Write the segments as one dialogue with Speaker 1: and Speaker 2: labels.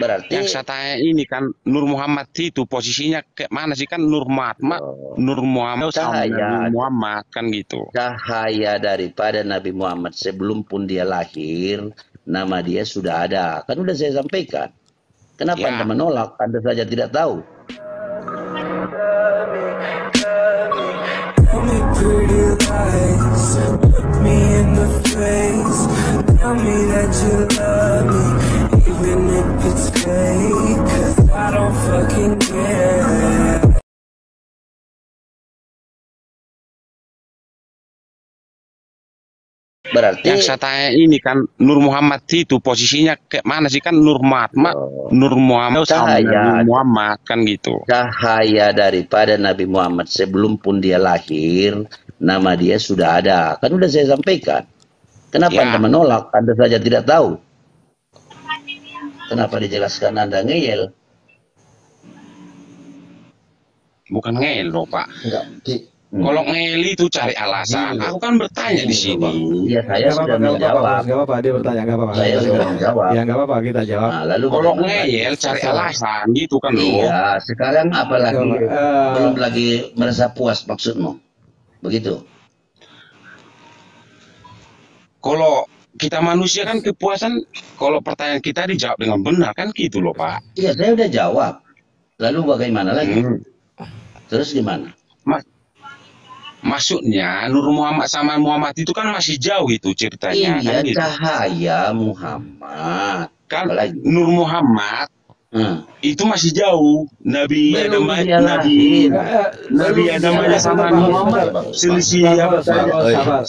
Speaker 1: Yang
Speaker 2: Berarti
Speaker 1: saya tanya ini kan Nur Muhammad itu posisinya kayak mana sih, kan Nur Muhammad, Nur Muhammad sama Nabi
Speaker 2: cahaya
Speaker 1: Muhammad kan gitu.
Speaker 2: cahaya daripada Nabi Muhammad sebelum pun dia lahir, nama dia sudah ada. Kan udah saya sampaikan. Kenapa Anda
Speaker 1: Ya,
Speaker 2: menolak? Anda saja tidak tahu.
Speaker 3: Tell me pretty lies, look me in the face. Tell me that you love me, even if it's fake. 'Cause I don't fucking care.
Speaker 2: Berarti
Speaker 1: yang saya tanya ini kan Nur Muhammad itu posisinya kayak mana sih, kan Nur Muhammad, Nur Muhammad sama Nabi
Speaker 2: cahaya
Speaker 1: Muhammad kan gitu.
Speaker 2: cahaya daripada Nabi Muhammad sebelum pun dia lahir, nama dia sudah ada. Kan udah saya sampaikan. Kenapa
Speaker 1: Ya,
Speaker 2: Anda menolak? Anda saja tidak tahu. Kenapa dijelaskan Anda ngeyel?
Speaker 1: bukan ngel loh Pak.
Speaker 4: Enggak.
Speaker 1: Kalau ngel itu cari alasan. Aku kan bertanya di sini.
Speaker 2: Iya, saya sudah
Speaker 4: Nggak
Speaker 2: menjawab.
Speaker 4: apa-apa, dia bertanya, nggak apa-apa.
Speaker 2: Saya sudah menjawab.
Speaker 4: Ya nggak apa-apa, kita jawab.
Speaker 2: Nah, lalu
Speaker 1: Kalau
Speaker 2: bagaimana lagi?
Speaker 1: ngeyel cari alasan gitu kan loh.
Speaker 2: Iya, sekarang apalagi
Speaker 4: Coba,
Speaker 2: belum lagi merasa puas maksudmu? Begitu.
Speaker 1: Kalau kita manusia kan kepuasan, kalau pertanyaan kita dijawab dengan benar kan gitu loh Pak.
Speaker 2: Iya, saya udah jawab. Lalu bagaimana lagi?
Speaker 1: Hmm.
Speaker 2: Terus gimana?
Speaker 1: Maksudnya Nur Muhammad sama Muhammad itu kan masih jauh itu ceritanya
Speaker 2: Iya,
Speaker 1: kan gitu.
Speaker 2: cahaya Muhammad.
Speaker 1: Kan
Speaker 2: Apalagi?
Speaker 1: Nur Muhammad itu masih jauh. Nabi
Speaker 2: Belum
Speaker 1: Adam,
Speaker 2: dia
Speaker 1: Nabi
Speaker 2: lahir.
Speaker 1: Nabi
Speaker 2: Belum
Speaker 1: Adam
Speaker 2: dia
Speaker 1: aja
Speaker 2: lahir.
Speaker 1: sama
Speaker 4: Bang,
Speaker 1: Muhammad selisih abad aja.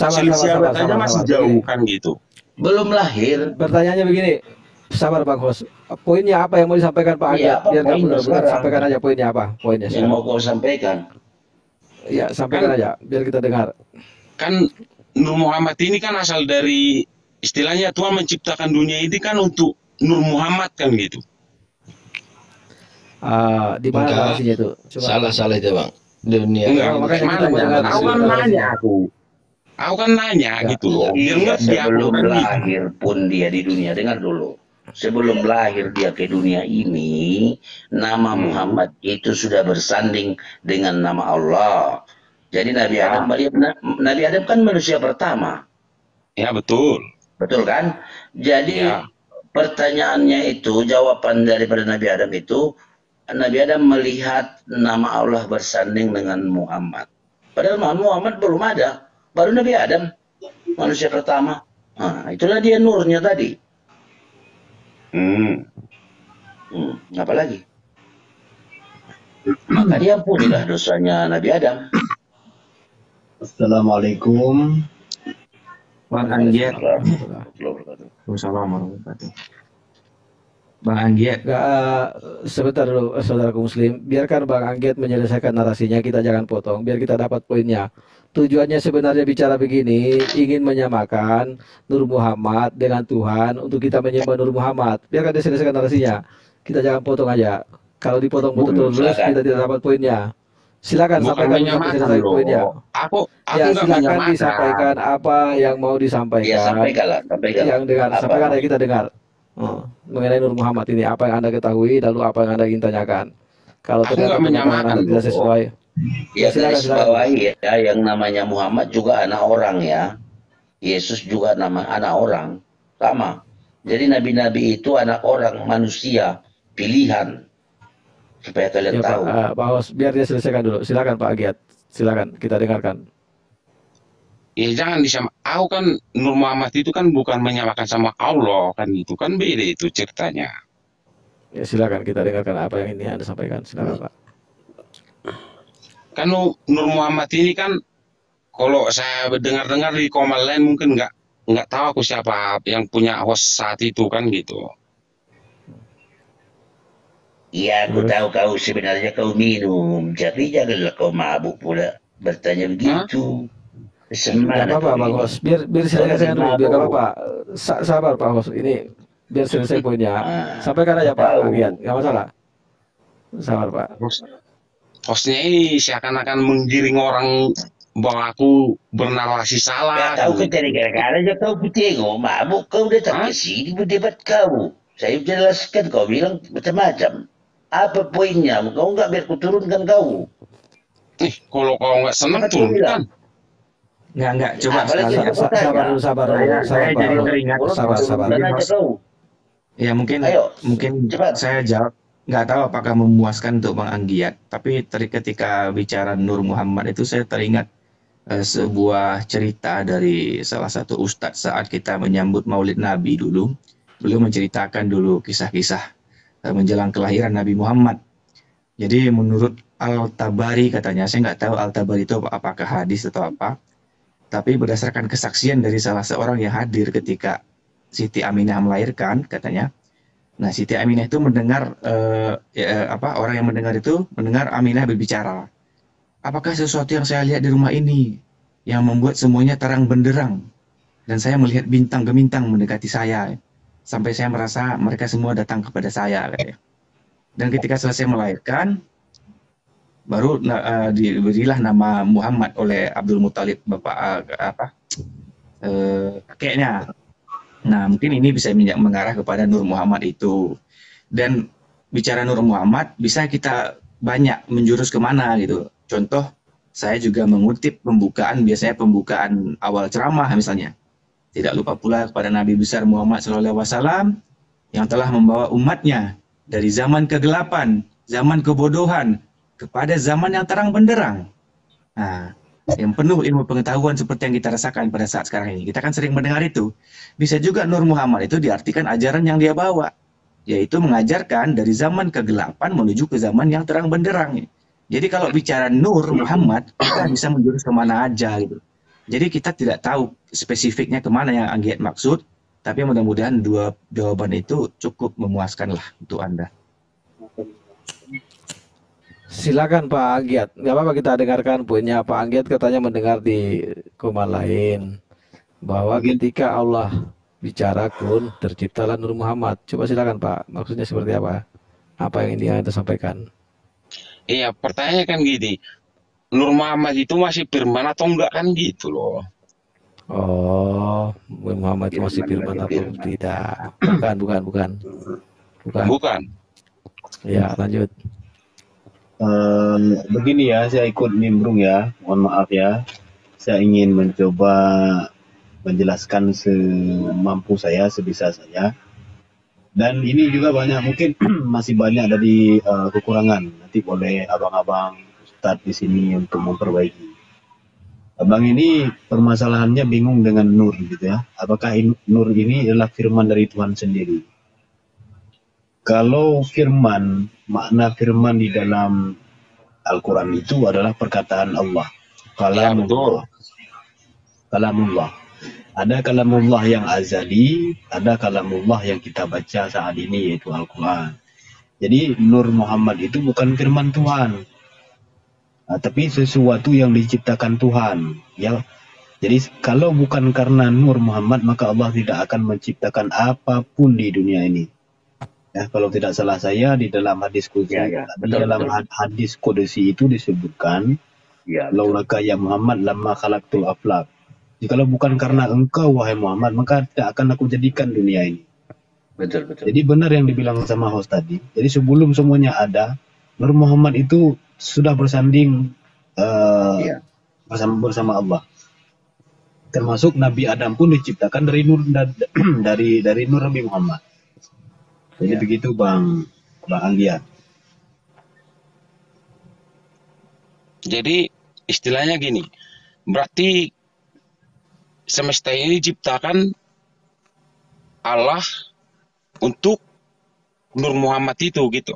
Speaker 1: Selisih abad aja masih jauh kan gitu.
Speaker 2: Belum lahir.
Speaker 4: Pertanyaannya begini, sabar Bang Hos. Poinnya apa yang mau disampaikan Pak
Speaker 2: Iya,
Speaker 4: Agil?
Speaker 2: apa
Speaker 4: Biar nggak
Speaker 2: poinnya
Speaker 4: benar-benar,
Speaker 2: sekarang?
Speaker 4: sampaikan aja poinnya apa? Poinnya
Speaker 2: Yang
Speaker 4: silakan.
Speaker 2: mau kau sampaikan.
Speaker 4: Ya, sampaikan aja, biar kita dengar.
Speaker 1: Kan Nur Muhammad ini kan asal dari, istilahnya Tuhan menciptakan dunia ini kan untuk Nur Muhammad kan gitu.
Speaker 4: Di mana
Speaker 5: Enggak.
Speaker 4: narasinya itu? Coba.
Speaker 5: Salah itu bang. Dunia.
Speaker 1: Enggak,
Speaker 4: makanya
Speaker 1: mana
Speaker 4: kita mau dengar
Speaker 1: aku kan
Speaker 4: dulu.
Speaker 1: nanya aku kan nanya gitu loh. Biar
Speaker 2: Iya,
Speaker 1: ngerti aku
Speaker 2: sebelum
Speaker 1: kan gitu.
Speaker 2: lahir pun dia di dunia. Dengar dulu. Sebelum lahir dia ke dunia ini, nama Muhammad itu sudah bersanding dengan nama Allah. Jadi Nabi
Speaker 1: Ya.
Speaker 2: Nabi Adam kan manusia pertama.
Speaker 1: Ya betul.
Speaker 2: Betul kan? Jadi
Speaker 1: Ya.
Speaker 2: pertanyaannya itu, jawaban daripada Nabi Adam itu, Nabi Adam melihat nama Allah bersanding dengan Muhammad. Padahal Muhammad belum ada. Baru Nabi Adam, manusia pertama. Nah, itulah dia nurnya tadi. Apa lagi? Maka diampunilah dosanya Nabi Adam.
Speaker 6: Assalamualaikum.
Speaker 7: Bang Anggiat.
Speaker 2: Waalaikumsalam.
Speaker 7: Bang Anggiat.
Speaker 4: Sebentar dulu, saudaraku muslim. Biarkan Bang Anggiat menyelesaikan narasinya, kita jangan potong, biar kita dapat poinnya. Tujuannya sebenarnya bicara begini, ingin menyamakan Nur Muhammad dengan Tuhan untuk kita menyembah Nur Muhammad. Biarkan dia selesaikan narasinya. Kita jangan potong aja. Kalau dipotong-potong terus, kita tidak dapat poinnya. Silakan
Speaker 1: Bukan
Speaker 4: sampaikan sampai
Speaker 1: menyamakan
Speaker 4: selesai
Speaker 1: loh.
Speaker 4: poinnya.
Speaker 1: Aku
Speaker 4: Ya,
Speaker 1: nggak
Speaker 4: silakan
Speaker 1: menyamakan.
Speaker 4: disampaikan apa yang mau
Speaker 2: Ya,
Speaker 4: disampaikan.
Speaker 2: sampaikanlah.
Speaker 4: Yang dengar,
Speaker 2: Apa?
Speaker 4: sampaikan ya, kita dengar. Mengenai Nur Muhammad ini, apa yang Anda ketahui, lalu apa yang Anda ingin tanyakan. Kalau
Speaker 1: Aku
Speaker 4: ternyata
Speaker 1: nggak
Speaker 4: pernyataan
Speaker 1: menyamakan
Speaker 4: Anda tidak
Speaker 1: loh.
Speaker 4: sesuai,
Speaker 2: Ya,
Speaker 4: silakan,
Speaker 2: garis bawahi ya, yang namanya Muhammad juga anak orang ya. Yesus juga nama anak orang. Sama. Jadi nabi-nabi itu anak orang, manusia, pilihan. Supaya kalian
Speaker 4: ya Pak,
Speaker 2: tahu.
Speaker 4: Pak Hos, biar dia selesaikan dulu. Silakan Pak Agiat, silakan kita dengarkan.
Speaker 1: Ya jangan disama. Aku kan Nur Muhammad itu kan bukan menyamakan sama Allah kan, itu kan beda itu ceritanya.
Speaker 4: Ya silakan kita dengarkan apa yang ini Anda sampaikan. Silakan Pak.
Speaker 1: Kan Nur Muhammad ini kan, kalau saya dengar-dengar di komal lain mungkin nggak tahu aku siapa yang punya host saat itu kan gitu.
Speaker 2: Iya, aku tahu kau sebenarnya kau minum. Tapi janganlah kau mabuk pula. Bertanya begitu.
Speaker 4: Tidak
Speaker 2: Semana
Speaker 4: apa-apa
Speaker 2: kau
Speaker 4: Bang
Speaker 2: minum.
Speaker 4: Hos, biar selesaikan dulu, biar nggak apa-apa. Sabar Pak Hos, ini biar selesai poinnya. Sampaikan aja Pak
Speaker 2: Tahu.
Speaker 4: Agiat, nggak masalah. Sabar Pak.
Speaker 1: Hostnya ini seakan-akan menggiring orang bahwa aku bernarasi salah.
Speaker 2: Gak tahu
Speaker 1: kan
Speaker 2: kan
Speaker 1: gitu.
Speaker 2: gara-gara aja kau ku tengok mabuk kau datang ke sini berdebat kau. Saya jelaskan, kau bilang macam-macam. Apa poinnya? Kau nggak biar kuturunkan kau.
Speaker 1: Kalau kau nggak senang
Speaker 2: Apa kau bilang?
Speaker 1: turunkan.
Speaker 7: Enggak, coba
Speaker 2: Apalagi
Speaker 7: sekali.
Speaker 2: saya
Speaker 4: Sabar dulu, sabar dulu,
Speaker 7: Saya
Speaker 4: sabar
Speaker 7: jadi
Speaker 4: dulu.
Speaker 7: teringat.
Speaker 4: Sabar.
Speaker 2: Dan aja kau.
Speaker 7: Ya mungkin
Speaker 2: Ayo,
Speaker 7: mungkin
Speaker 2: cepat.
Speaker 7: saya jawab, nggak tahu apakah memuaskan untuk Bang Anggiat, tapi ketika bicara Nur Muhammad itu saya teringat sebuah cerita dari salah satu ustadz saat kita menyambut Maulid Nabi dulu. Beliau menceritakan dulu kisah-kisah menjelang kelahiran Nabi Muhammad. Jadi menurut Al-Tabari katanya, saya nggak tahu Al-Tabari itu apakah hadis atau apa, tapi berdasarkan kesaksian dari salah seorang yang hadir ketika Siti Aminah melahirkan, katanya. Nah, Siti Aminah itu mendengar orang yang mendengar itu mendengar Aminah berbicara. Apakah sesuatu yang saya lihat di rumah ini yang membuat semuanya terang benderang dan saya melihat bintang gemintang mendekati saya sampai saya merasa mereka semua datang kepada saya, katanya. Dan ketika selesai melahirkan, baru diberilah nama Muhammad oleh Abdul Muthalib, bapak kakeknya. Nah, mungkin ini bisa mengarah kepada Nur Muhammad itu. Dan bicara Nur Muhammad, bisa kita banyak menjurus kemana gitu. Contoh, saya juga mengutip biasanya pembukaan awal ceramah misalnya. Tidak lupa pula kepada Nabi besar Muhammad SAW yang telah membawa umatnya dari zaman kegelapan, zaman kebodohan, kepada zaman yang terang benderang. Nah, yang penuh ilmu pengetahuan seperti yang kita rasakan pada saat sekarang ini. Kita kan sering mendengar itu. Bisa juga Nur Muhammad itu diartikan ajaran yang dia bawa, yaitu mengajarkan dari zaman kegelapan menuju ke zaman yang terang benderang. Jadi kalau bicara Nur Muhammad, kita bisa menjurus kemana aja gitu. Jadi kita tidak tahu spesifiknya kemana yang Anggiat maksud, tapi mudah-mudahan dua jawaban itu cukup memuaskan lah untuk Anda.
Speaker 4: Silakan Pak Anggiat. Nggak apa-apa, kita dengarkan poinnya. Pak Anggiat katanya mendengar di koma lain bahwa ketika Allah bicara kun terciptalah Nur Muhammad. Coba silakan Pak, maksudnya seperti apa? Apa yang dia sampaikan?
Speaker 1: Iya, pertanyaannya kan gini, Nur Muhammad itu masih firman atau enggak kan gitu loh.
Speaker 4: Oh, Muhammad itu masih firman atau tidak? Bukan.
Speaker 1: Bukan.
Speaker 4: Ya, lanjut.
Speaker 5: Begini ya, saya ikut nimbrung ya, mohon maaf ya. Saya ingin mencoba menjelaskan semampu saya, sebisa saya. Dan ini juga mungkin masih banyak dari kekurangan. Nanti boleh abang-abang Ustadz di sini untuk memperbaiki. Abang ini permasalahannya bingung dengan nur gitu ya. Apakah nur ini adalah firman dari Tuhan sendiri? Kalau firman, makna firman di dalam Al-Quran itu adalah perkataan Allah. Kalamullah. Kalamullah. Ada kalamullah yang azali, ada kalamullah yang kita baca saat ini yaitu Al-Quran. Jadi Nur Muhammad itu bukan firman Tuhan, tapi sesuatu yang diciptakan Tuhan. Ya. Jadi kalau bukan karena Nur Muhammad maka Allah tidak akan menciptakan apapun di dunia ini. Ya, kalau tidak salah saya di dalam hadis qudsi, hadis qudsi itu disebutkan, laulaka ya Muhammad lamma khalaqtul aflaq. Jikalau bukan karena engkau wahai Muhammad maka tidak akan aku jadikan dunia ini.
Speaker 2: Betul.
Speaker 5: Jadi benar yang dibilang sama host tadi. Jadi sebelum semuanya ada, Nur Muhammad itu sudah bersanding bersama Allah. Termasuk Nabi Adam pun diciptakan dari nur dari nur Nabi Muhammad. Jadi begitu Bang Anggiat.
Speaker 1: Jadi istilahnya gini, berarti semesta ini diciptakan Allah untuk Nur Muhammad itu gitu.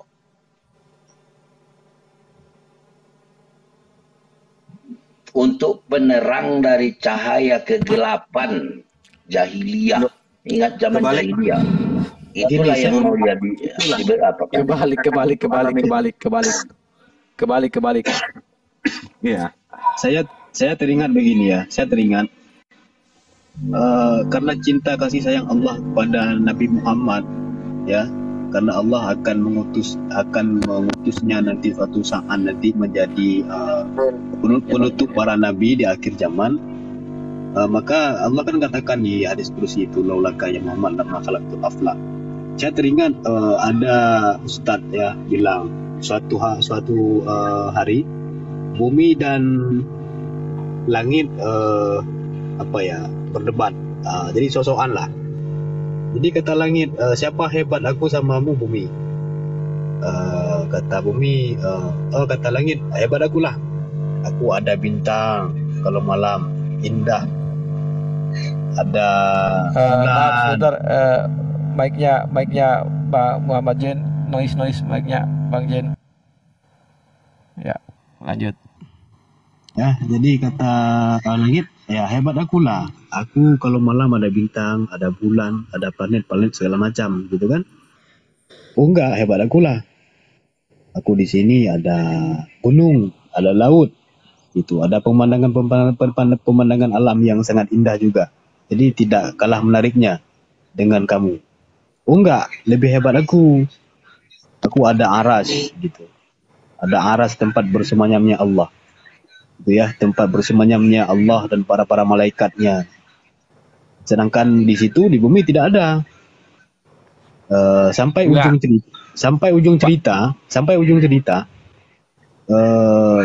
Speaker 2: Untuk penerang dari cahaya kegelapan jahiliyah. Ingat zaman jahiliyah. Itulah yang mau dia
Speaker 4: Kebalik.
Speaker 5: Ya, saya teringat begini ya. Saya teringat karena cinta kasih sayang Allah kepada Nabi Muhammad, ya, karena Allah akan mengutusnya nanti suatu saat nanti menjadi penutup para nabi di akhir zaman. Maka Allah kan katakan di hadis kursi itu laulaka ya Muhammad lamma khalaqtul aflaq. saya teringat ada ustadz ya bilang suatu hari bumi dan langit berdebat. Jadi sosokan lah. Jadi kata langit, siapa hebat aku samamu bumi? Kata bumi, kata langit, hebat aku lah. Aku ada bintang kalau malam indah. Ada
Speaker 4: Maaf sebentar, mic-nya Pak Muhammad Jen, noise mic-nya Bang Jen. Ya, lanjut.
Speaker 5: Ya, jadi kata langit, ya hebat aku lah. Aku kalau malam ada bintang, ada bulan, ada planet segala macam, gitu kan? Oh enggak, hebat aku lah. Aku di sini ada gunung, ada laut, itu ada pemandangan alam yang sangat indah juga. Jadi tidak kalah menariknya dengan kamu. Oh enggak, lebih hebat aku. Aku ada aras, gitu. Ada aras tempat bersemayamnya Allah. Itu ya, tempat bersemayamnya Allah dan para malaikatnya. Sedangkan di situ di bumi tidak ada. Sampai ujung cerita,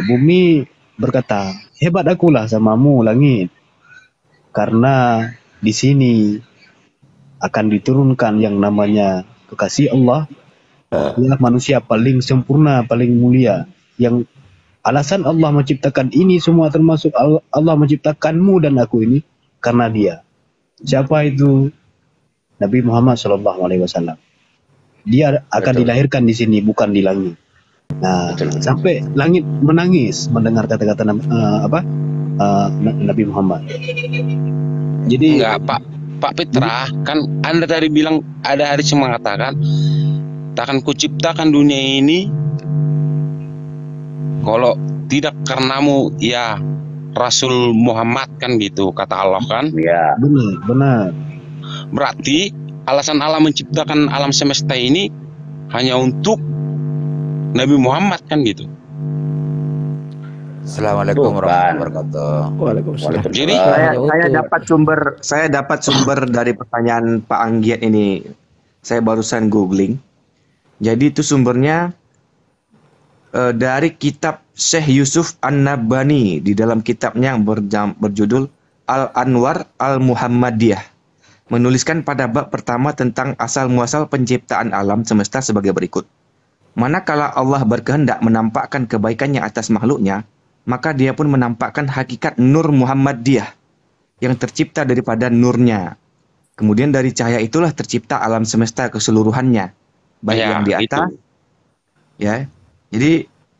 Speaker 5: bumi berkata, hebat akulah samamu langit, karena di sini akan diturunkan yang namanya kekasih Allah, ya, manusia paling sempurna, paling mulia, yang alasan Allah menciptakan ini semua, termasuk Allah menciptakanmu dan aku ini karena dia. Siapa itu? Nabi Muhammad SAW. Dia akan dilahirkan di sini, bukan di langit. Nah, sampai langit menangis mendengar kata-kata Nabi Muhammad. Jadi
Speaker 1: enggak, Pak Petra, kan Anda tadi bilang, ada hadis yang mengatakan, takkan kuciptakan dunia ini kalau tidak karenamu ya Rasul Muhammad, kan gitu kata Allah kan?
Speaker 2: Ya.
Speaker 5: Benar.
Speaker 1: Berarti alasan Allah menciptakan alam semesta ini hanya untuk Nabi Muhammad, kan gitu.
Speaker 6: Assalamualaikum warahmatullahi wabarakatuh.
Speaker 4: Waalaikumsalam.
Speaker 1: Jadi
Speaker 7: Saya dapat sumber dari pertanyaan Pak Anggiat ini. Saya barusan googling. Jadi itu sumbernya dari kitab Syekh Yusuf An-Nabhani di dalam kitabnya yang berjudul Al-Anwar Al-Muhammadiyah, menuliskan pada bab pertama tentang asal-muasal penciptaan alam semesta sebagai berikut. Manakala Allah berkehendak menampakkan kebaikannya atas makhluknya, maka dia pun menampakkan hakikat Nur Muhammadiyah yang tercipta daripada nurnya. Kemudian dari cahaya itulah tercipta alam semesta keseluruhannya, baik
Speaker 1: Ya,
Speaker 7: yang di atas,
Speaker 1: itu.
Speaker 7: ya.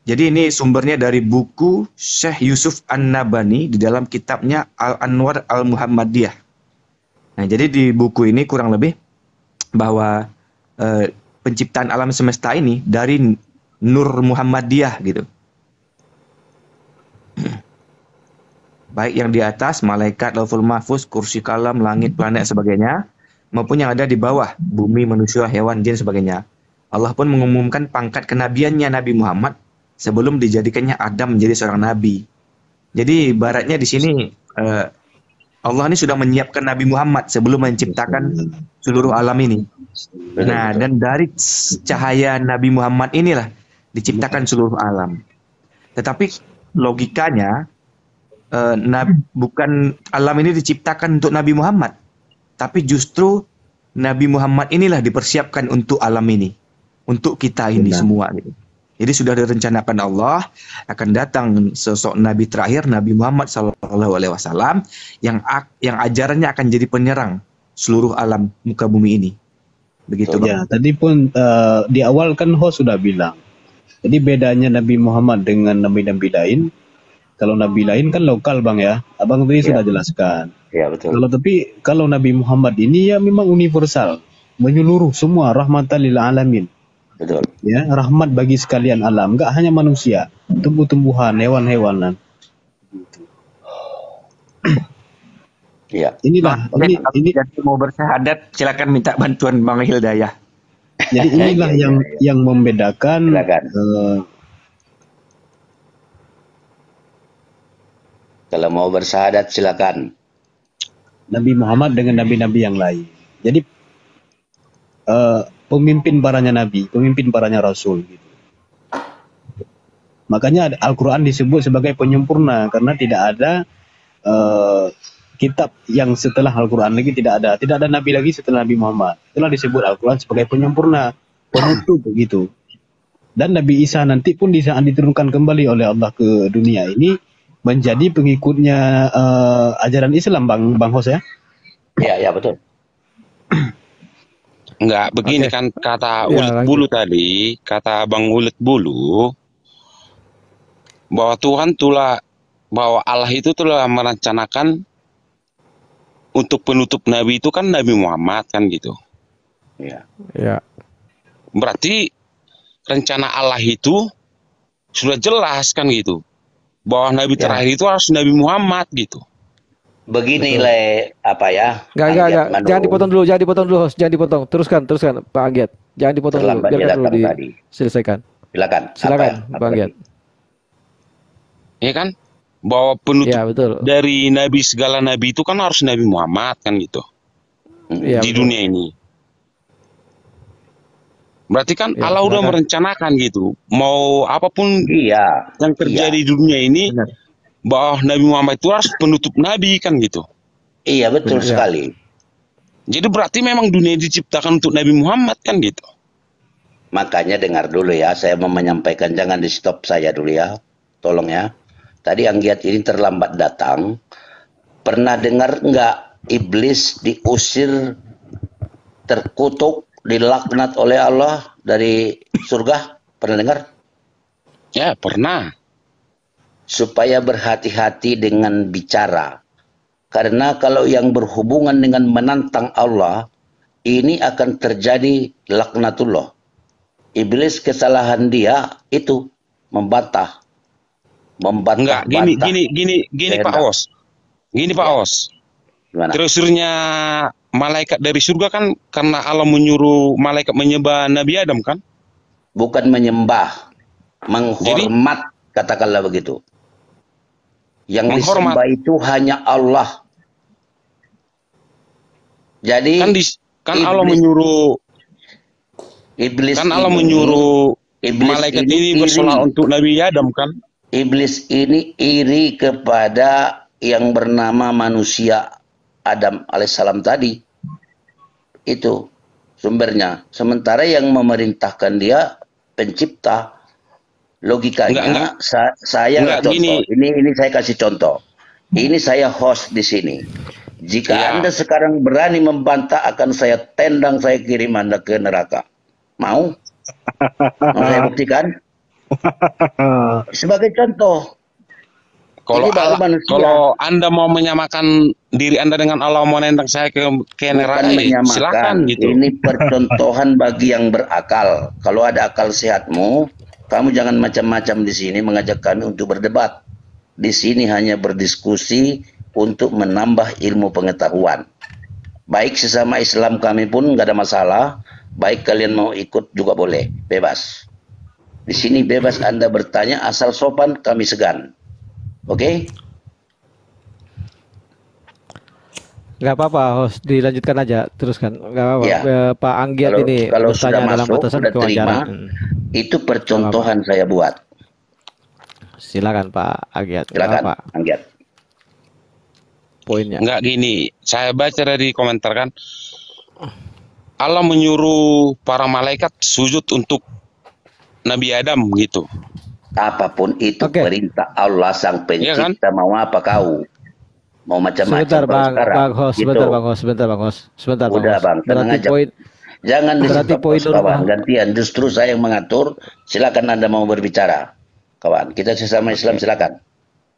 Speaker 7: Jadi ini sumbernya dari buku Syekh Yusuf An-Nabhani di dalam kitabnya Al-Anwar Al-Muhammadiyah. Nah, jadi di buku ini kurang lebih bahwa penciptaan alam semesta ini dari Nur Muhammadiyah gitu. Baik yang di atas, malaikat, Lauhul Mahfuz, kursi kalam, langit, planet, sebagainya, maupun yang ada di bawah, bumi, manusia, hewan, jin, sebagainya. Allah pun mengumumkan pangkat kenabiannya Nabi Muhammad sebelum dijadikannya Adam menjadi seorang nabi. Jadi ibaratnya di sini Allah ini sudah menyiapkan Nabi Muhammad sebelum menciptakan seluruh alam ini. Nah, dan dari cahaya Nabi Muhammad inilah diciptakan seluruh alam. Tetapi logikanya bukan alam ini diciptakan untuk Nabi Muhammad, tapi justru Nabi Muhammad inilah dipersiapkan untuk alam ini, untuk kita ini semua gitu. Jadi sudah direncanakan Allah akan datang sosok Nabi terakhir, Nabi Muhammad SAW, yang ajarannya akan jadi penyerang seluruh alam muka bumi ini. Begitu, Bang.
Speaker 5: Ya, tadi pun di awal kan host sudah bilang. Jadi bedanya Nabi Muhammad dengan nabi-nabi lain, kalau nabi lain kan lokal, Bang ya. Abang tadi sudah jelaskan.
Speaker 2: Ya, betul.
Speaker 5: Kalau Nabi Muhammad ini ya memang universal, menyeluruh semua, rahmatan lil alamin.
Speaker 2: Betul.
Speaker 5: Ya, rahmat bagi sekalian alam, enggak hanya manusia, tumbuh-tumbuhan, hewan-hewanan.
Speaker 2: Iya.
Speaker 5: Inilah ini
Speaker 7: Jadi mau bersyahadat silakan minta bantuan Bang Hildayah.
Speaker 5: jadi inilah yang membedakan
Speaker 2: Silakan. Kalau mau bersyahadat silakan.
Speaker 5: Nabi Muhammad dengan nabi-nabi yang lain. Jadi pemimpin paranya nabi, pemimpin paranya rasul gitu. Makanya Al-Quran disebut sebagai penyempurna karena tidak ada kitab yang setelah Al-Quran lagi, tidak ada nabi lagi setelah Nabi Muhammad. Itulah disebut Al-Quran sebagai penyempurna, penutup begitu. Dan Nabi Isa nanti pun di saat diturunkan kembali oleh Allah ke dunia ini menjadi pengikutnya ajaran Islam, Bang Hos ya?
Speaker 2: Ya betul.
Speaker 1: Enggak, begini kan kata Ulet Bulu tadi, kata Bang Ulet Bulu, bahwa bahwa Allah itu telah merencanakan untuk penutup Nabi itu kan Nabi Muhammad kan gitu.
Speaker 2: Ya.
Speaker 1: Berarti rencana Allah itu sudah jelas kan gitu, bahwa Nabi terakhir itu harus Nabi Muhammad gitu.
Speaker 2: Begini apa ya?
Speaker 4: Enggak. Jangan dipotong dulu, host. Jangan dipotong. Teruskan, Pak Anggiat. Jangan dipotong dulu. Biarkan dulu diselesaikan. Silakan, Pak Anggiat.
Speaker 1: Ya kan? Bahwa penutup dari Nabi, segala Nabi itu kan harus Nabi Muhammad kan gitu. Di dunia ini. Berarti kan Allah udah merencanakan gitu. Mau apapun yang terjadi di dunia ini, bahwa Nabi Muhammad itu harus penutup Nabi kan gitu.
Speaker 2: Iya betul sekali.
Speaker 1: Jadi berarti memang dunia diciptakan untuk Nabi Muhammad kan gitu.
Speaker 2: Makanya dengar dulu ya, saya mau menyampaikan, jangan di stop saya dulu ya. Tolong ya. Tadi Anggiat ini terlambat datang. Pernah dengar nggak iblis diusir, terkutuk, dilaknat oleh Allah dari surga? Pernah dengar?
Speaker 1: Ya, pernah.
Speaker 2: Supaya berhati-hati dengan bicara. Karena kalau yang berhubungan dengan menantang Allah, ini akan terjadi laknatullah. Iblis kesalahan dia itu membantah.
Speaker 1: Enggak, gini Pak Os. Gini Pak Os. Terusurnya malaikat dari surga kan karena Allah menyuruh malaikat menyembah Nabi Adam kan?
Speaker 2: Bukan menyembah, menghormat, katakanlah begitu. Yang disembah itu hanya Allah. Jadi
Speaker 1: kan Allah menyuruh
Speaker 2: iblis,
Speaker 1: kan Allah menyuruh malaikat ini bersolat untuk Nabi Adam kan?
Speaker 2: Iblis ini iri kepada yang bernama manusia Adam alaihissalam tadi. Itu sumbernya. Sementara yang memerintahkan dia pencipta. Logikanya saya contoh. Ini saya kasih contoh. Ini saya host di sini. Jika Anda sekarang berani membantah, akan saya tendang, saya kirim Anda ke neraka. Mau? Mau saya buktikan? Sebagai contoh.
Speaker 1: Kalau Anda mau menyamakan diri Anda dengan Allah, mau nendang saya ke neraka, silakan gitu.
Speaker 2: Ini percontohan bagi yang berakal. Kalau ada akal sehatmu, kamu jangan macam-macam di sini mengajak kami untuk berdebat. Di sini hanya berdiskusi untuk menambah ilmu pengetahuan. Baik sesama Islam kami pun nggak ada masalah. Baik kalian mau ikut juga boleh, bebas. Di sini bebas Anda bertanya, asal sopan kami segan. Oke?
Speaker 4: Nggak apa-apa, host, dilanjutkan aja, teruskan. Nggak apa-apa.
Speaker 2: Ya.
Speaker 4: Pak Anggiat ini
Speaker 2: kalau sudah
Speaker 4: dalam
Speaker 2: masuk,
Speaker 4: batasan
Speaker 2: sudah terima, itu percontohan saya buat.
Speaker 4: Silakan Pak Anggiat.
Speaker 2: Silakan Pak Anggiat.
Speaker 4: Poinnya.
Speaker 1: Enggak, gini, saya baca dari komentar kan, Allah menyuruh para malaikat sujud untuk Nabi Adam gitu.
Speaker 2: Apapun itu perintah Allah sang pencipta,
Speaker 1: kan?
Speaker 2: mau apa kau? Mau macam-macam.
Speaker 4: Sebentar Bang Hos, sebentar Bang Hos.
Speaker 2: Udah Bang,
Speaker 4: berarti poin,
Speaker 2: jangan
Speaker 4: berarti poin
Speaker 2: kawan, gantian. Justru saya yang mengatur. Silakan Anda mau berbicara, kawan. Kita sesama Islam, silakan.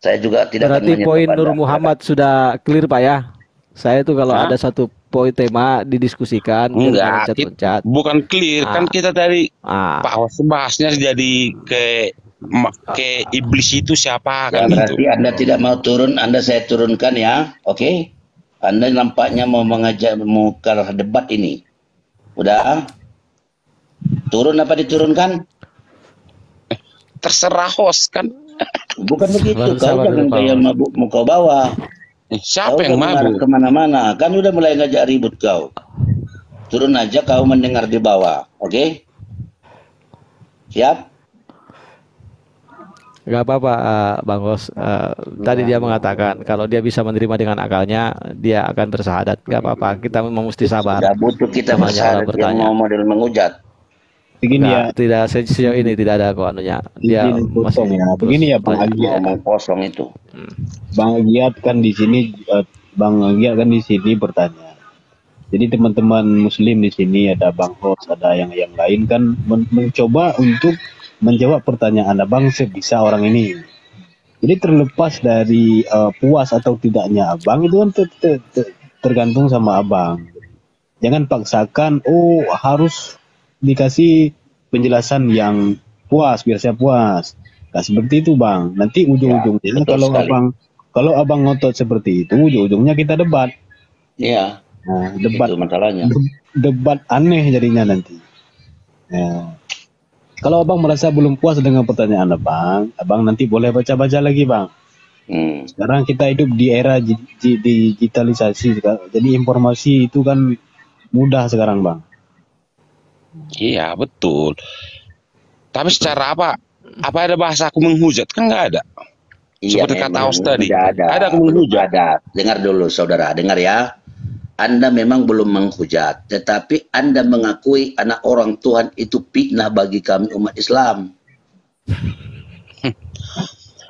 Speaker 2: Saya juga tidak.
Speaker 4: Berarti poin Nur Muhammad sudah clear Pak ya. Saya tuh kalau ada satu poin tema didiskusikan,
Speaker 1: enggak, bukan clear kan kita dari Pak Hos bahasnya jadi ke iblis itu siapa kan gitu.
Speaker 2: Berarti Anda tidak mau turun, Anda saya turunkan ya, oke? Anda nampaknya mau mengajak muka debat ini. Udah? Turun apa diturunkan?
Speaker 1: Terserah host kan.
Speaker 2: Bukan begitu, kau jangan kayak mabuk muka bawah.
Speaker 1: Siapa
Speaker 2: kau
Speaker 1: yang mabuk?
Speaker 2: Kemana-mana, kan udah mulai ngajak ribut kau. turun aja kau mendengar di bawah. Oke? Siap?
Speaker 4: Gak apa-apa, Bang Hos. Tadi dia mengatakan kalau dia bisa menerima dengan akalnya, dia akan bersahadat. Gak apa-apa, kita mesti sabar.
Speaker 2: Tidak butuh kita bersahadat yang mau model menghujat.
Speaker 5: Begini ya,
Speaker 4: tidak sejauh ini tidak ada kok anunya. Dia masih
Speaker 5: ya. Begini ya Bang Agiat.
Speaker 2: Ngomong kosong itu.
Speaker 5: Bang Agiat kan di sini, bertanya. Jadi teman-teman Muslim di sini ada Bang Hos, ada yang lain kan mencoba untuk menjawab pertanyaan Abang sebisa orang ini. Jadi terlepas dari puas atau tidaknya Abang itu kan tergantung sama Abang. Jangan paksakan, harus dikasih penjelasan yang puas biar saya puas. Nah, seperti itu Bang. Nanti ujung-ujungnya kalau Abang ngotot seperti itu, ujung-ujungnya kita debat.
Speaker 2: Iya.
Speaker 5: Nah, debat
Speaker 2: itu masalahnya.
Speaker 5: Debat aneh jadinya nanti. Nah, kalau Abang merasa belum puas dengan pertanyaan Abang nanti boleh baca-baca lagi Bang. Sekarang kita hidup di era digitalisasi, jadi informasi itu kan mudah sekarang Bang.
Speaker 1: Iya betul. Tapi secara apa ada bahasa aku menghujat kan nggak ada. Seperti kata Aus tadi.
Speaker 2: Ada aku menghujat. Ada. Dengar dulu saudara, dengar ya. Anda memang belum menghujat, tetapi Anda mengakui anak orang Tuhan itu fitnah bagi kami umat Islam.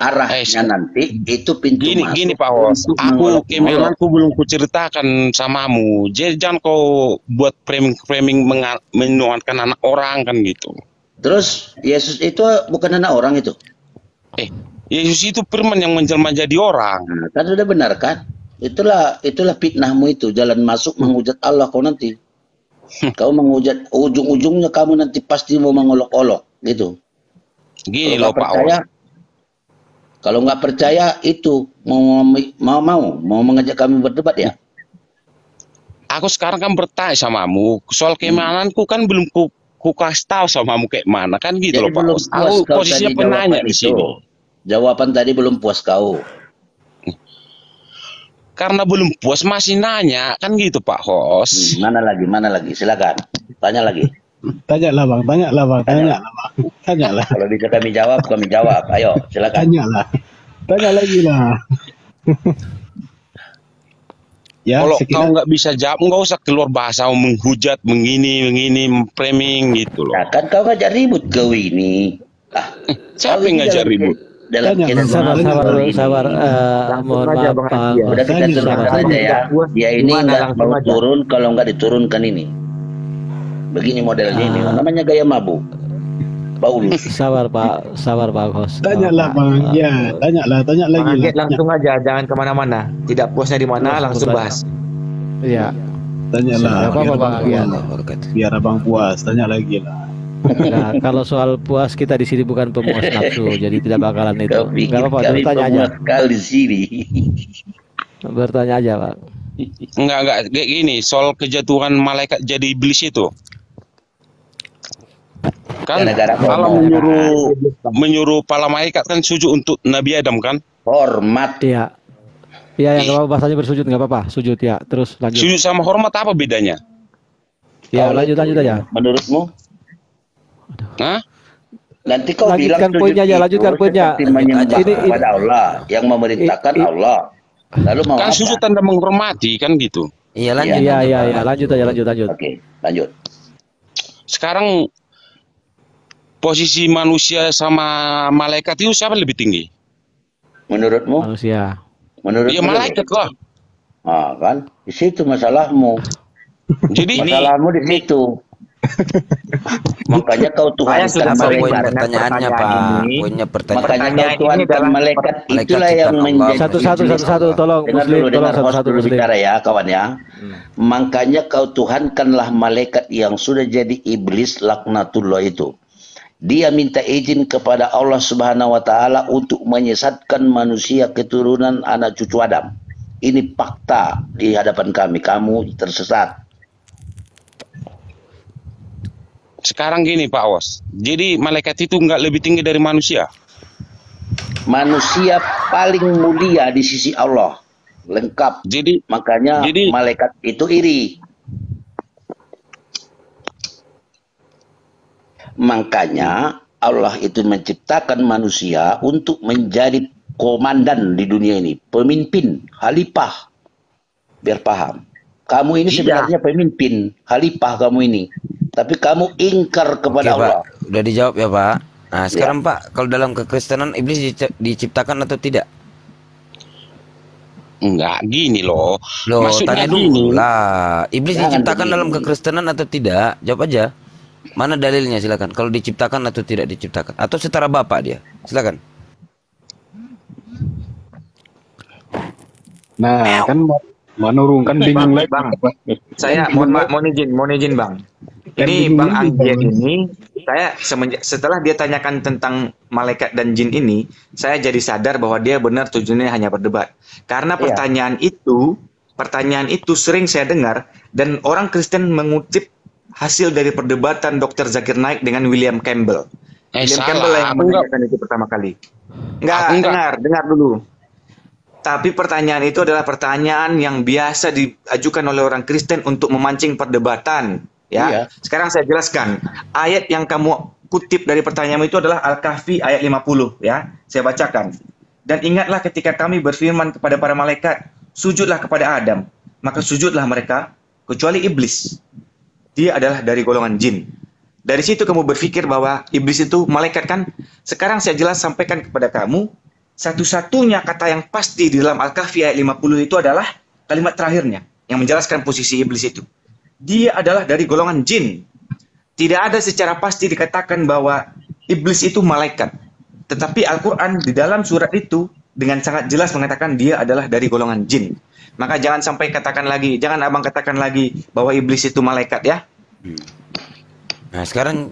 Speaker 2: Arahnya nanti itu pintu masuk. Gini
Speaker 1: Pak Hos, aku belum kuceritakan samamu. Jadi jangan kau buat framing menuankan anak orang kan gitu.
Speaker 2: Terus Yesus itu bukan anak orang itu?
Speaker 1: Yesus itu firman yang menjelma jadi orang.
Speaker 2: Nah, kan sudah benar kan? Itulah fitnahmu itu, jalan masuk menghujat Allah kau nanti. Kau menghujat, ujung-ujungnya kamu nanti pasti mau mengolok-olok gitu.
Speaker 1: Gini loh Pak Hos.
Speaker 2: Kalau nggak percaya itu mau mengajak kami berdebat ya?
Speaker 1: Aku sekarang kan bertanya samamu soal keimananku kan belum ku kasih tahu samamu kayak mana kan gitu. Jadi loh Pak Hos. Aku posisinya penanya di sini.
Speaker 2: Jawaban tadi belum puas kau.
Speaker 1: Karena belum puas masih nanya kan gitu Pak Hos.
Speaker 2: Mana lagi? Silakan. Tanya lagi.
Speaker 5: Tanyalah Bang.
Speaker 2: Kalau bisa kami jawab. Ayo, silakan.
Speaker 5: Tanya lagi lah.
Speaker 1: Ya, kalau kau nggak bisa jawab, nggak usah keluar bahasa menghujat, mengini, framing gitu loh.
Speaker 2: Nah, kan kau ngajak ribut kau ini.
Speaker 1: Siapa yang ngajak ribut?
Speaker 4: Sabar. Mohon maaf Pak.
Speaker 2: Udah kita turunkan saja ya. Dia ini nggak mau turun kalau nggak diturunkan ini. Begini modelnya ini, namanya gaya mabuk. Paulus.
Speaker 4: Sabar Pak Hos.
Speaker 5: Tanyalah Bang, tanya lagi.
Speaker 7: Langsung aja, jangan kemana-mana. Tidak puasnya di mana, langsung bahas.
Speaker 4: Iya.
Speaker 5: Tanyalah.
Speaker 4: Apa Bang?
Speaker 5: Biar Abang puas, tanya lagi lah.
Speaker 4: Nah, kalau soal puas kita di sini bukan pemuas nafsu, jadi tidak bakalan itu. Gak apa-apa, bertanya aja.
Speaker 2: Di sini.
Speaker 4: Bertanya aja Pak.
Speaker 1: Enggak kayak gini, soal kejatuhan malaikat jadi iblis itu. Kan kalau menyuruh para malaikat kan sujud untuk Nabi Adam kan?
Speaker 2: Hormat.
Speaker 4: Iya. Iya, yang apa bahasanya bersujud nggak apa-apa, sujud ya. Terus lanjut.
Speaker 1: Sujud sama hormat apa bedanya?
Speaker 4: Ya, lanjut aja.
Speaker 2: Menurutmu?
Speaker 1: Hah?
Speaker 2: Nanti kau
Speaker 4: lanjutkan
Speaker 2: bilang
Speaker 4: lanjutkan poinnya.
Speaker 2: Ini kepada Allah, yang memerintahkan Allah. Lalu mau
Speaker 1: kan sujud tanda menghormati kan gitu.
Speaker 6: Iya lanjut.
Speaker 4: Iya, lanjut.
Speaker 2: Oke, lanjut.
Speaker 1: Sekarang posisi manusia sama malaikat itu siapa lebih tinggi?
Speaker 2: Menurutmu?
Speaker 4: Manusia.
Speaker 1: Iya malaikat lah.
Speaker 2: Kan di situ masalahmu.
Speaker 1: Jadi
Speaker 2: masalahmu di situ. Makanya kau tuhankan malaikat.
Speaker 6: Pertanyaannya Pak.
Speaker 2: Makanya kau tuhankan malaikat. Itulah yang menjadi
Speaker 4: satu. Tolong Muslim, tolong satu Muslim.
Speaker 2: Bicara ya kawan ya. Makanya kau tuhankanlah malaikat yang sudah jadi iblis laknatullah itu. Dia minta izin kepada Allah Subhanahu wa taala untuk menyesatkan manusia keturunan anak cucu Adam. Ini fakta di hadapan kami. Kamu tersesat.
Speaker 1: Sekarang gini Pak Os. Jadi malaikat itu nggak lebih tinggi dari manusia?
Speaker 2: Manusia paling mulia di sisi Allah. Lengkap.
Speaker 1: Jadi
Speaker 2: makanya malaikat itu iri. Makanya Allah itu menciptakan manusia untuk menjadi komandan di dunia ini, pemimpin, khalifah. Biar paham. Kamu ini sebenarnya pemimpin, khalifah kamu ini. Tapi kamu ingkar kepada Allah.
Speaker 6: Pak. Udah dijawab ya, Pak. Nah, sekarang Pak, kalau dalam kekristenan iblis diciptakan atau tidak?
Speaker 1: Enggak, gini loh.
Speaker 6: Maksudnya tanya dulu lah. Iblis diciptakan dalam kekristenan atau tidak? Jawab aja. Mana dalilnya, silakan. Kalau diciptakan atau tidak diciptakan, atau setara bapak dia, silakan.
Speaker 5: Nah, kan menurunkan bingung lagi.
Speaker 7: Bang, saya mohon izin Bang. Ini Bang Anggiat ini, saya setelah dia tanyakan tentang malaikat dan jin ini, saya jadi sadar bahwa dia benar tujuannya hanya berdebat. Karena pertanyaan itu sering saya dengar, dan orang Kristen mengutip hasil dari perdebatan Dr. Zakir Naik dengan William Campbell. William Campbell yang menanyakan itu pertama kali. Enggak, dengar dulu. Tapi pertanyaan itu adalah pertanyaan yang biasa diajukan oleh orang Kristen untuk memancing perdebatan. Ya, sekarang saya jelaskan. Ayat yang kamu kutip dari pertanyaan itu adalah Al-Kahfi ayat 50. Ya, saya bacakan. Dan ingatlah ketika kami berfirman kepada para malaikat, sujudlah kepada Adam. Maka sujudlah mereka, kecuali iblis. Dia adalah dari golongan jin. Dari situ kamu berpikir bahwa iblis itu malaikat kan? Sekarang saya sampaikan kepada kamu, satu-satunya kata yang pasti di dalam Al-Kahfi ayat 50 itu adalah kalimat terakhirnya yang menjelaskan posisi iblis itu. Dia adalah dari golongan jin. Tidak ada secara pasti dikatakan bahwa iblis itu malaikat. Tetapi Al-Quran di dalam surat itu dengan sangat jelas mengatakan dia adalah dari golongan jin. Maka jangan sampai jangan abang katakan lagi bahwa iblis itu malaikat ya.
Speaker 6: Nah sekarang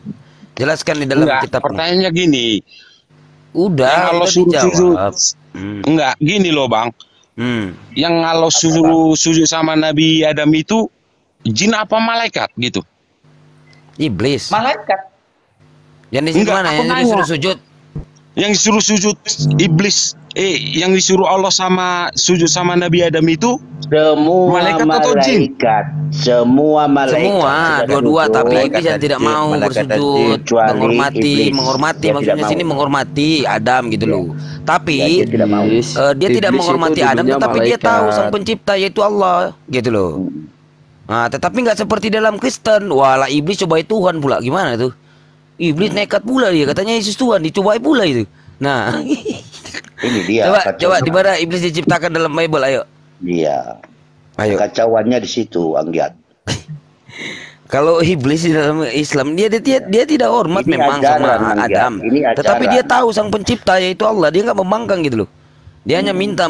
Speaker 6: jelaskan di dalam kitab.
Speaker 1: Pertanyaannya gini.
Speaker 6: Udah
Speaker 1: sujud. Enggak, gini loh Bang. Yang kalau sujud sama Nabi Adam itu jin apa malaikat gitu?
Speaker 6: Iblis.
Speaker 7: Malaikat.
Speaker 6: Yang di mana? Yang disuruh sujud?
Speaker 1: Yang disuruh sujud iblis. Yang disuruh Allah sujud sama Nabi Adam itu
Speaker 2: semua
Speaker 1: malaikat atau jin?
Speaker 2: Semua malaikat.
Speaker 6: Semua, dua-dua. Tapi iblis yang tidak mau bersujud, menghormati. Maksudnya sini menghormati Adam gitu loh. Tapi dia tidak menghormati Adam, tetapi dia tahu sang pencipta yaitu Allah gitu loh. Nah, tetapi nggak seperti dalam Kristen. Walah iblis cobai Tuhan pula, gimana tuh? Iblis nekat pula dia, katanya Yesus Tuhan, dicobai pula itu. Nah,
Speaker 2: ini dia.
Speaker 6: Coba di mana iblis diciptakan dalam Bible, ayo.
Speaker 2: Iya.
Speaker 6: Ayo.
Speaker 2: Kacauannya di situ, Anggiat.
Speaker 6: Kalau iblis di dalam Islam dia tidak hormat ini memang sama Adam. Tetapi dia tahu sang pencipta yaitu Allah, dia nggak membangkang gitu loh. Dia hanya minta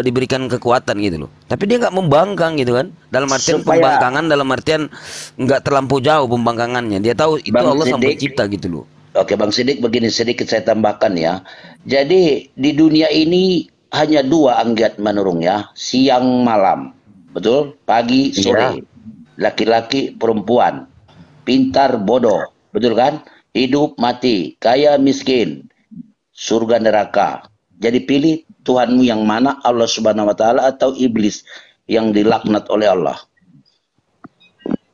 Speaker 6: diberikan kekuatan gitu loh. Tapi dia nggak membangkang gitu kan. Dalam artian pembangkangan, dalam artian nggak terlampau jauh pembangkangannya. Dia tahu itu Bang Allah sang pencipta gitu loh.
Speaker 2: Oke Bang Sidik, begini sedikit saya tambahkan ya. Jadi di dunia ini hanya dua Anggiat menurung ya. Siang malam. Betul? Pagi sore. Laki-laki perempuan. Pintar bodoh. Betul kan? Hidup mati. Kaya miskin. Surga neraka. Jadi pilih Tuhanmu yang mana, Allah Subhanahu wa taala atau iblis yang dilaknat oleh Allah.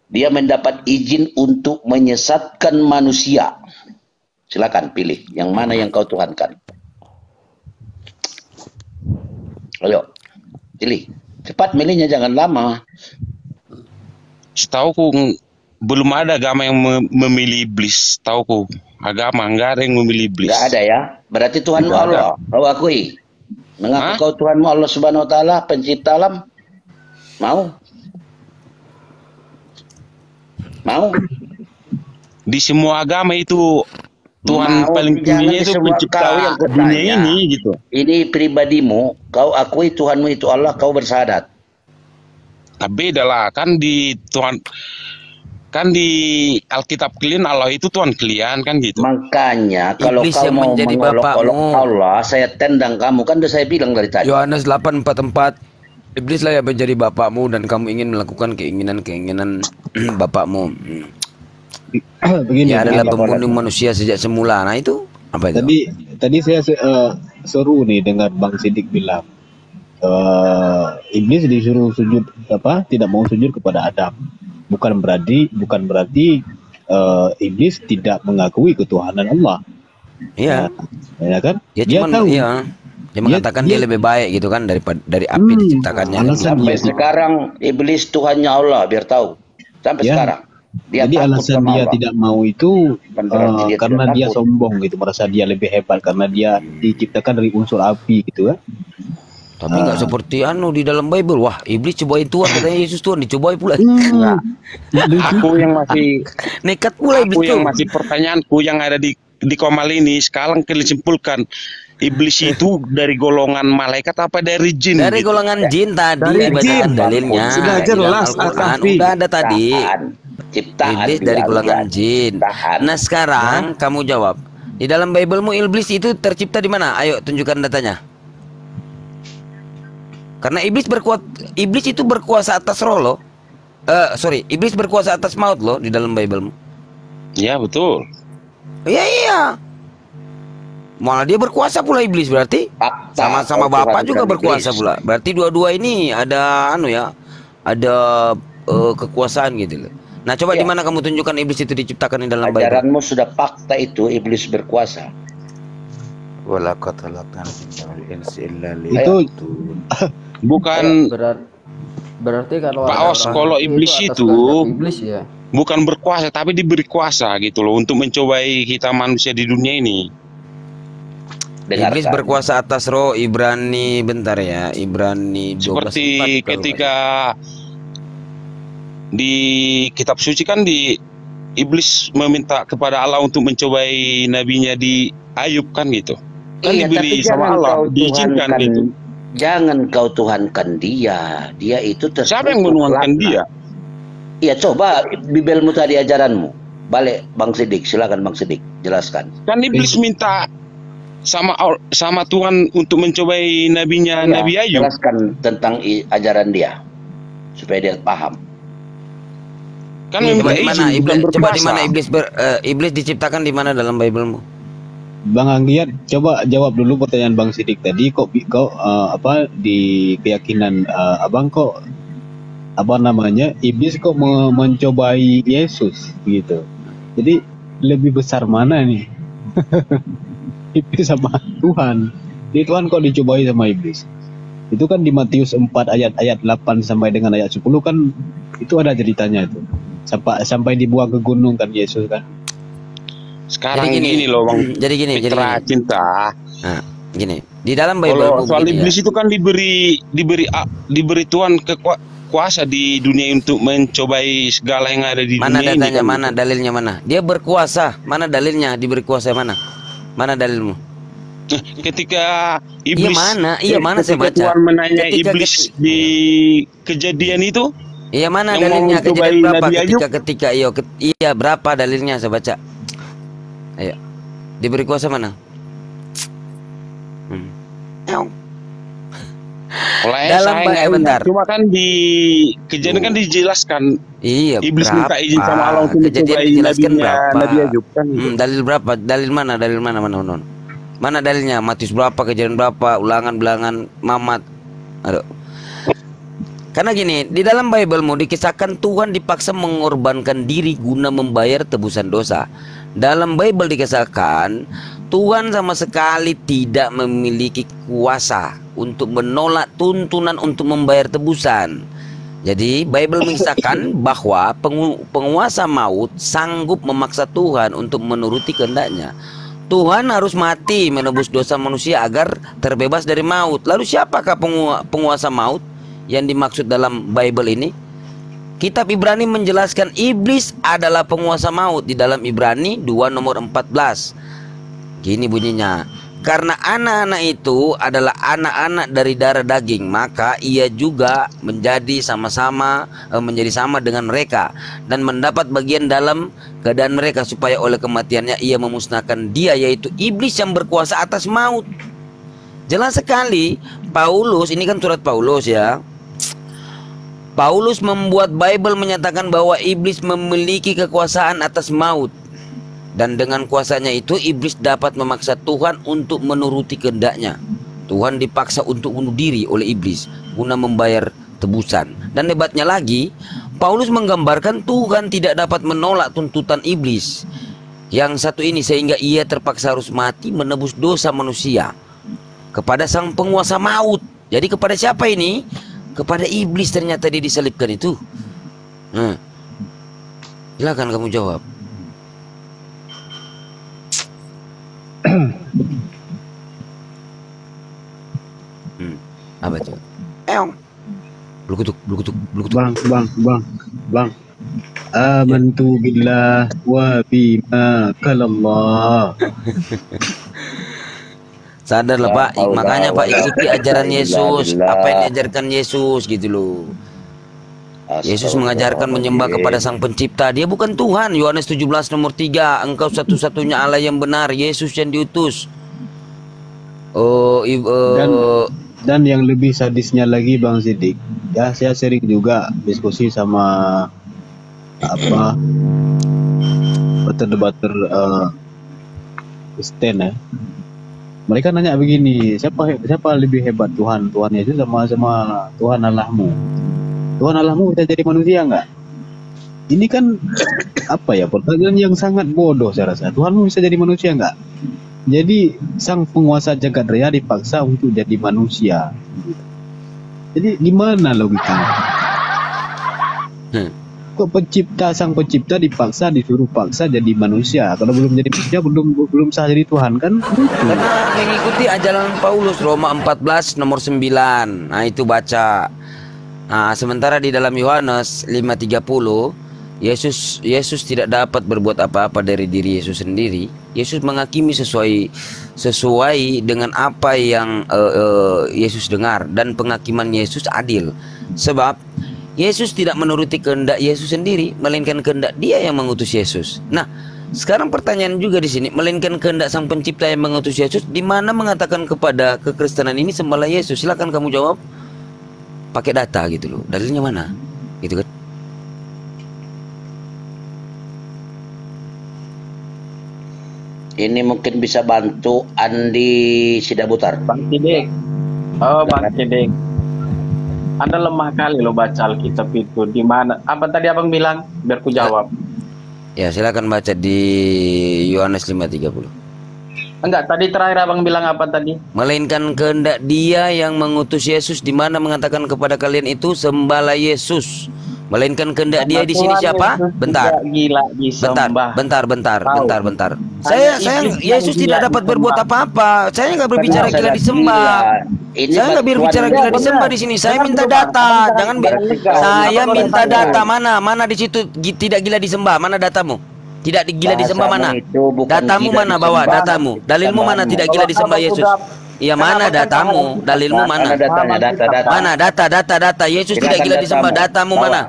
Speaker 2: Dia mendapat izin untuk menyesatkan manusia. Silakan pilih yang mana yang kau tuhankan. Ayo, pilih. Cepat milihnya, jangan lama.
Speaker 1: Setauku belum ada agama yang memilih iblis. Setauku agama enggak ada yang memilih iblis.
Speaker 2: Enggak ada ya. Berarti Tuhanmu Allah, kau akui. Mengaku kau Tuhanmu Allah Subhanahu wa taala, pencipta alam. Mau? Mau?
Speaker 1: Di semua agama itu Tuhan paling tingginya itu pencipta dunia ini gitu.
Speaker 2: Ini pribadimu, kau akui Tuhanmu itu Allah, kau bersahadat.
Speaker 1: Nah, beda lah, kan di Tuhan, kan di Alkitab kalian Allah itu Tuhan kalian kan gitu.
Speaker 2: Makanya kalau kau mau mengolok-olok Allah, saya tendang kamu, kan udah saya bilang dari tadi.
Speaker 6: Yohanes 8:44, iblislah yang menjadi bapakmu dan kamu ingin melakukan keinginan-keinginan bapakmu.
Speaker 5: Begini,
Speaker 6: dia adalah pembunuh manusia sejak semula. Nah itu apa itu?
Speaker 5: Tadi saya seru nih dengar Bang Sidik bilang iblis disuruh sujud tidak mau sujud kepada Adam. Bukan berarti iblis tidak mengakui ketuhanan Allah.
Speaker 6: Iya.
Speaker 5: Ya kan?
Speaker 6: Dia tahu. Iya. Dia mengatakan dia lebih baik gitu kan dari api diciptakannya.
Speaker 2: Sampai sekarang iblis Tuhannya Allah, biar tahu. Sampai sekarang.
Speaker 5: Jadi alasan dia tidak mau itu karena dia sombong gitu, merasa dia lebih hebat karena dia diciptakan dari unsur api gitu kan.
Speaker 6: Tapi nggak seperti di dalam Bible. Wah, iblis cobain Tuhan, katanya Yesus Tuhan dicobain pula.
Speaker 1: Aku yang masih
Speaker 6: nekat pula iblis.
Speaker 1: Aku yang masih pertanyaanku yang ada di Komal ini sekarang disimpulkan iblis itu dari golongan malaikat apa dari jin?
Speaker 6: Dari golongan jin tadi. Dari jin. Dalilnya
Speaker 1: sudah jelas.
Speaker 6: Udah ada tadi.
Speaker 2: Ciptaan
Speaker 6: iblis dari golongan jin. Nah sekarang kamu jawab. Di dalam Biblemu iblis itu tercipta di mana? Ayo tunjukkan datanya. Karena iblis itu berkuasa atas roh loh. Iblis berkuasa atas maut loh di dalam Biblemu.
Speaker 1: Ya betul.
Speaker 6: Iya. Malah dia berkuasa pula iblis berarti. Sama-sama Bapak juga berkuasa pula. Berarti dua-dua ini ada ada kekuasaan gitu loh. Nah coba di mana kamu tunjukkan iblis itu diciptakan di dalam Bible?
Speaker 2: Ajaranmu sudah fakta itu iblis berkuasa.
Speaker 5: Itu
Speaker 1: bukan
Speaker 8: berarti kalau
Speaker 1: Pak Os, kalau iblis itu bukan berkuasa tapi diberi kuasa gitu loh untuk mencobai kita manusia di dunia ini.
Speaker 6: Iblis berkuasa atas roh. Ibrani bentar ya, Ibrani 12.
Speaker 1: Seperti ketika di kitab suci kan iblis meminta kepada Allah untuk mencobai nabinya di Ayub kan gitu. Kan diberi sama Allah, diizinkan gitu.
Speaker 2: Jangan kau tuhankan dia. Dia itu
Speaker 1: siapa yang menuhankan dia?
Speaker 2: Iya, coba Bibelmu tadi, ajaranmu. Balik Bang Sidik, silakan Bang Sidik jelaskan.
Speaker 1: Kan iblis minta sama Tuhan untuk mencobai nabinya Nabi Ayub.
Speaker 2: Jelaskan tentang ajaran dia supaya dia paham.
Speaker 1: Kan coba
Speaker 6: di mana iblis diciptakan di mana dalam Biblemu?
Speaker 5: Bang Anggiat, coba jawab dulu pertanyaan Bang Sidik tadi. Kok di keyakinan abang kok iblis kok mencobai Yesus gitu. Jadi lebih besar mana nih? Iblis sama Tuhan. Jadi Tuhan kok dicobai sama iblis? Itu kan di Matius 4 ayat 8 sampai dengan ayat 10 kan itu ada ceritanya itu. Sampai dibuang ke gunung kan Yesus kan.
Speaker 1: Sekarang gini loh Bang.
Speaker 6: Jadi gini.
Speaker 1: Cinta.
Speaker 6: Nah, gini. Di dalam Bible
Speaker 1: soal iblis itu kan diberi Tuhan kuasa di dunia untuk mencobai segala yang ada di
Speaker 6: mana
Speaker 1: dunia
Speaker 6: datanya,
Speaker 1: ini.
Speaker 6: Mana dalilnya mana? Dia berkuasa. Mana dalilnya diberi kuasa mana? Mana dalilmu?
Speaker 1: Ketika iblis
Speaker 6: mana saya baca.
Speaker 1: Tuhan menanya iblis di kejadian itu.
Speaker 6: Iya mana dalilnya kejadian berapa ketika berapa dalilnya saya baca. Ayo. Diberi kuasa mana? Dalam bentar.
Speaker 1: Cuma kan di kejadian kan dijelaskan.
Speaker 6: Iya.
Speaker 1: Iblis minta izin sama Allah untuk mencobai Nabi Ayub kan.
Speaker 6: Dalil berapa? Dalil mana? Mana dalilnya? Matius berapa? Kejadian berapa? Ulangan, Bilangan, Mamat. Aduh. Karena gini, di dalam Biblemu dikisahkan Tuhan dipaksa mengorbankan diri guna membayar tebusan dosa. Dalam Bible dikisahkan Tuhan sama sekali tidak memiliki kuasa untuk menolak tuntunan untuk membayar tebusan. Jadi Bible mengisahkan bahwa penguasa maut sanggup memaksa Tuhan untuk menuruti kehendaknya. Tuhan harus mati menebus dosa manusia agar terbebas dari maut. Lalu siapakah penguasa maut yang dimaksud dalam Bible ini? Kitab Ibrani menjelaskan iblis adalah penguasa maut di dalam Ibrani 2 nomor 14. Gini bunyinya, karena anak-anak itu adalah anak-anak dari darah daging, maka ia juga menjadi sama dengan mereka dan mendapat bagian dalam keadaan mereka, supaya oleh kematiannya ia memusnahkan dia, yaitu iblis yang berkuasa atas maut. Jelas sekali Paulus, ini kan surat Paulus ya. Paulus membuat Bible menyatakan bahwa iblis memiliki kekuasaan atas maut. Dan dengan kuasanya itu iblis dapat memaksa Tuhan untuk menuruti kehendaknya. Tuhan dipaksa untuk bunuh diri oleh iblis guna membayar tebusan. Dan hebatnya lagi, Paulus menggambarkan Tuhan tidak dapat menolak tuntutan iblis yang satu ini, sehingga ia terpaksa harus mati menebus dosa manusia kepada sang penguasa maut. Jadi kepada siapa ini? Kepada iblis ternyata dia disalibkan itu. Silakan kamu jawab. Apa itu? Blukutuk.
Speaker 5: Bang. Amantu billah wa bima kalallah.
Speaker 6: Sadarlah Pak, makanya Pak ikuti ajaran Yesus, apa yang diajarkan Yesus gitu loh. Yesus mengajarkan menyembah kepada Sang Pencipta. Dia bukan Tuhan. Yohanes 17 nomor 3, engkau satu-satunya Allah yang benar, Yesus yang diutus.
Speaker 5: Dan yang lebih sadisnya lagi Bang Siddiq, ya saya sering juga diskusi sama debater Kristen ya. Mereka nanya begini, siapa lebih hebat, Tuhan Yesus sama Tuhan Allahmu? Tuhan Allahmu bisa jadi manusia nggak? Ini kan pertanyaan yang sangat bodoh saya rasa. Tuhanmu bisa jadi manusia nggak? Jadi sang penguasa jagat raya dipaksa untuk jadi manusia. Jadi gimana logikanya? Kok sang pencipta disuruh paksa jadi manusia? Kalau belum jadi manusia belum sah jadi Tuhan kan?
Speaker 6: Karena mengikuti ajaran Paulus, Roma 14 nomor 9. Nah itu baca. Nah, sementara di dalam Yohanes 5:30 Yesus tidak dapat berbuat apa-apa dari diri Yesus sendiri. Yesus menghakimi sesuai dengan apa yang Yesus dengar, dan penghakiman Yesus adil. Sebab Yesus tidak menuruti kehendak Yesus sendiri, melainkan kehendak Dia yang mengutus Yesus. Nah, sekarang pertanyaan juga di sini, melainkan kehendak Sang Pencipta yang mengutus Yesus, di mana mengatakan kepada kekristenan ini sembahlah Yesus? Silakan kamu jawab. Pakai data gitu loh. Dalilnya mana? Gitu kan?
Speaker 2: Ini mungkin bisa bantu Andi Sidabutar.
Speaker 9: Bang Siddiq. Bang Siddiq. Anda lemah kali lo baca Alkitab itu. Di mana? Apa tadi Abang bilang? Biar ku jawab.
Speaker 6: Ya, silakan baca di Yohanes 5:30.
Speaker 9: Enggak, tadi terakhir Abang bilang apa tadi?
Speaker 6: Melainkan kehendak Dia yang mengutus Yesus, di mana mengatakan kepada kalian itu sembahlah Yesus. Melainkan kehendak Dia di sini siapa? Bentar. Bentar. Saya Yesus tidak dapat berbuat apa-apa. Saya nggak berbicara gila disembah. Saya nggak berbicara gila disembah di sini. Saya minta data. Saya minta data. Mana di situ tidak gila disembah? Mana datamu? Tidak gila disembah mana? Datamu mana? Bawa datamu. Dalilmu mana tidak gila disembah Yesus? Iya, mana datamu? Dalilmu mana? Mana data? Yesus tidak gila disembah. Datamu mana?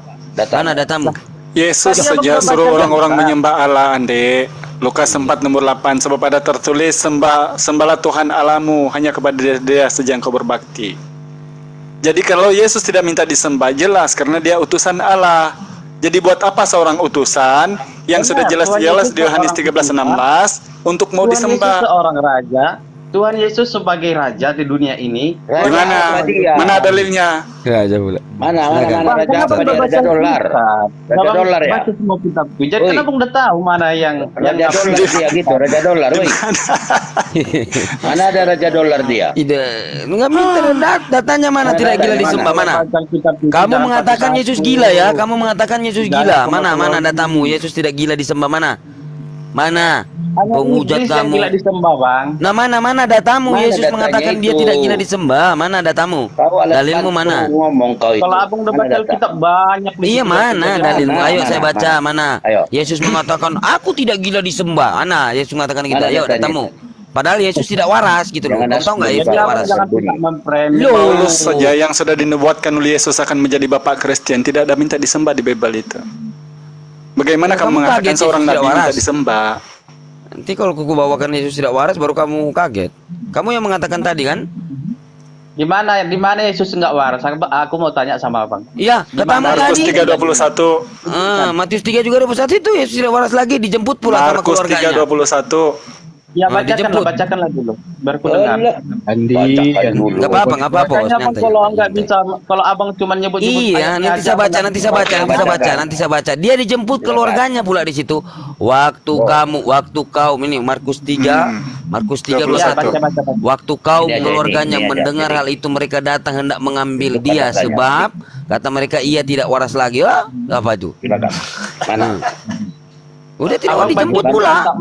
Speaker 6: Mana datamu?
Speaker 10: Yesus saja suruh orang-orang menyembah Allah, Ande. Lukas 4 nomor 8, sebab ada tertulis, sembahlah Tuhan Allahmu, hanya kepada Dia saja engkau berbakti. Jadi kalau Yesus tidak minta disembah, jelas karena Dia utusan Allah. Jadi buat apa seorang utusan yang sudah jelas-jelas di Yohanes 13:16 untuk mau disembah?
Speaker 9: Yesus seorang raja, Tuhan Yesus sebagai raja di dunia ini.
Speaker 10: Di mana? Mana dalilnya?
Speaker 6: Raja pula.
Speaker 2: Mana raja dolar? Raja dolar ya.
Speaker 9: Jadi kenapa udah tahu mana yang
Speaker 2: raja dolar dia gitu, raja dolar. Mana ada raja dolar dia?
Speaker 6: Enggak minta datanya mana tidak gila disembah mana? Kamu mengatakan Yesus gila ya? Kamu mengatakan Yesus gila. Mana datamu? Yesus tidak gila disembah mana? Mana? Penghujat kamu.
Speaker 9: Gila disembah, Bang.
Speaker 6: Nah, mana datamu? Yesus mengatakan Dia tidak gila disembah. Mana datamu? Dalilmu mana?
Speaker 9: Kalau Abang udah baca Alkitab banyak.
Speaker 6: Iya, mana dalilmu? Ayo saya baca. Mana? Yesus mengatakan aku tidak gila disembah. Mana? Yesus mengatakan gitu. Ayo datamu. Padahal Yesus tidak waras gitu loh. Kamu tahu nggak Yesus tidak waras?
Speaker 10: Paulus saja yang sudah dinubuatkan oleh Yesus akan menjadi bapak Kristen tidak ada minta disembah di Bible itu. Bagaimana kamu mengatakan seorang nabi minta disembah?
Speaker 6: Nanti kalau kuku bawakan Yesus tidak waras baru kamu kaget. Kamu yang mengatakan tadi kan?
Speaker 9: Di mana Yesus enggak waras? Aku mau tanya sama Abang.
Speaker 6: Iya, katamu tadi.
Speaker 10: Markus 3:21.
Speaker 6: Matius 3 juga 21 itu Yesus tidak waras lagi, dijemput pula sama keluarganya.
Speaker 10: Markus 3:21.
Speaker 9: Ya bacakanlah dulu. Baru ku dengar.
Speaker 5: Andi,
Speaker 6: nggak apa-apa,
Speaker 9: Makanya abang kalau nggak bisa, kalau abang cuma nyebut
Speaker 6: iya, nanti saya baca. Dia dijemput keluarganya pula di situ. Waktu kau ini Markus 3 21. Waktu kau keluarganya mendengar hal itu, mereka datang hendak mengambil dia, sebab kata mereka ia tidak waras lagi. Apa itu?
Speaker 2: Mana?
Speaker 6: Udah tidak dijemput pula.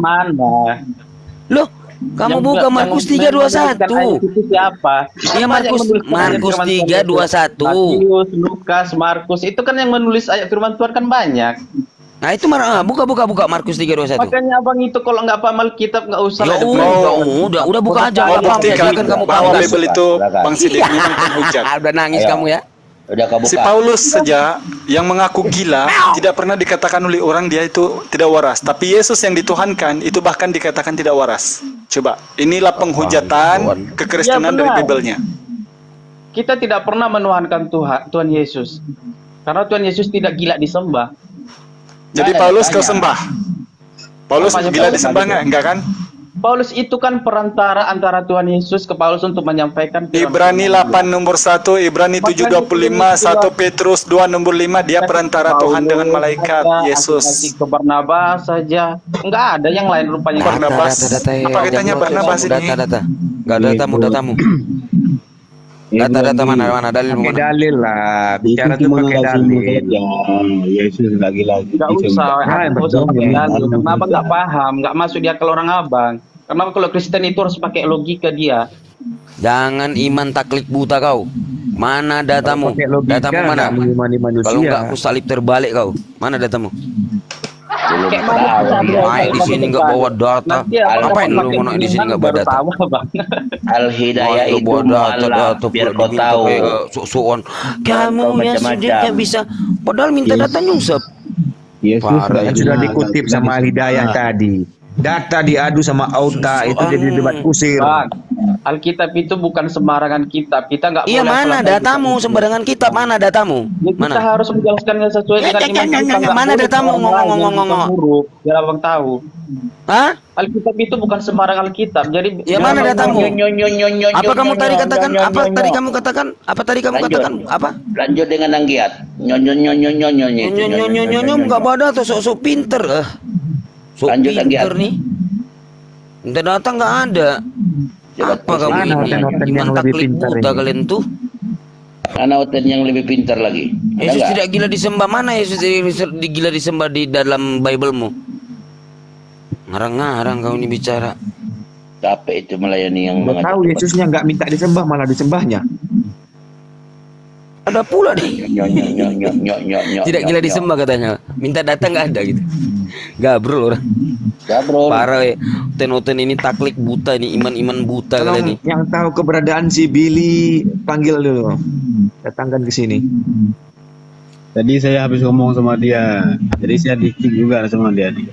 Speaker 6: Loh, kamu buka Markus 3:21.
Speaker 9: Itu siapa?
Speaker 6: Iya, Markus 3:21.
Speaker 9: Matius, Lukas, Markus, itu kan yang menulis ayat firman Tuhan kan banyak.
Speaker 6: Nah itu buka Markus 3:21.
Speaker 9: Makanya abang itu kalau nggak paham Alkitab nggak usah.
Speaker 6: Udah buka aja.
Speaker 10: Silakan kamu bahwa Bible itu Bang Sidik memang penghujat.
Speaker 6: Udah nangis kamu ya.
Speaker 10: Si Paulus saja yang mengaku gila tidak pernah dikatakan oleh orang dia itu tidak waras, tapi Yesus yang dituhankan itu bahkan dikatakan tidak waras. Coba, inilah penghujatan kekristenan dari Bible-nya.
Speaker 9: Kita tidak pernah menuhankan Tuhan Yesus, karena Tuhan Yesus tidak gila disembah.
Speaker 10: Jadi Paulus kau sembah? Paulus gila disembah nggak kan?
Speaker 9: Paulus itu kan perantara antara Tuhan Yesus ke Paulus untuk menyampaikan
Speaker 10: Ibrani 8 nomor 1, Ibrani 7:25, 1 Petrus 2 nomor 5, dia perantara Tuhan dengan malaikat Yesus.
Speaker 9: Ke Barnabas saja, enggak ada yang lain rupanya.
Speaker 10: Barnabas, apa katanya Barnabas ini?
Speaker 6: Enggak ada datamu. Data mana dalil
Speaker 1: pakai dalil lah, bicara tuh pakai dalil.
Speaker 5: Yesus lagi
Speaker 9: nggak usah pakai dalil. Kenapa nggak paham, nggak masuk dia kalau orang abang. Karena kalau Kristen itu harus pakai logika dia.
Speaker 6: Jangan iman taklid buta kau. Mana datamu? Datamu mana? Kalau nggak aku salib terbalik kau. Mana datamu? Main di sini nggak bawa data. Ngapain lu mau di sini nggak bawa data?
Speaker 2: Al-Hidayah itu data biar kau tahu.
Speaker 6: Suon. Kamu ya sudah nggak bisa. Padahal minta data nyungsep.
Speaker 1: Sudah dikutip sama Al-Hidayah tadi. Data diadu sama Auta itu jadi debat kusir.
Speaker 9: Alkitab itu bukan sembarangan kitab. Kita nggak.
Speaker 6: Iya, mana datamu? Sembarangan kitab mana datamu?
Speaker 9: Kita harus menjelaskannya sesuai dengan iman kita.
Speaker 6: Mana datamu?
Speaker 9: Ngomong. Biar abang tahu.
Speaker 6: Hah?
Speaker 9: Alkitab itu bukan sembarangan kitab. Jadi
Speaker 6: ya mana datamu? Apa kamu tadi katakan? Apa tadi kamu katakan? Apa?
Speaker 2: Lanjut dengan Anggiat.
Speaker 6: Nyonyo nggak bawa data, sok pinter. Sok pinter nih. Minta data nggak ada. Apa kamu ini? Iman taklid buta kalian tuh.
Speaker 2: Mana hotel yang lebih pintar lagi?
Speaker 6: Yesus tidak gila disembah. Mana Yesus gila disembah di dalam Bible-mu? Ngarang-ngarang kau ini bicara.
Speaker 2: Capek itu melayani yang
Speaker 1: tahu Yesusnya nggak minta disembah, malah disembahnya.
Speaker 6: Ada pula nih. Tidak gila disembah katanya. Minta data nggak ada gitu. Gabrol orang.
Speaker 2: Gabrol.
Speaker 6: Parah ya. Ten ini taklid buta ini, iman buta kalian nih.
Speaker 1: Yang tahu keberadaan si Billy panggil dulu. Datangkan ke sini.
Speaker 5: Tadi saya habis ngomong sama dia. Jadi saya dikik juga sama dia nih.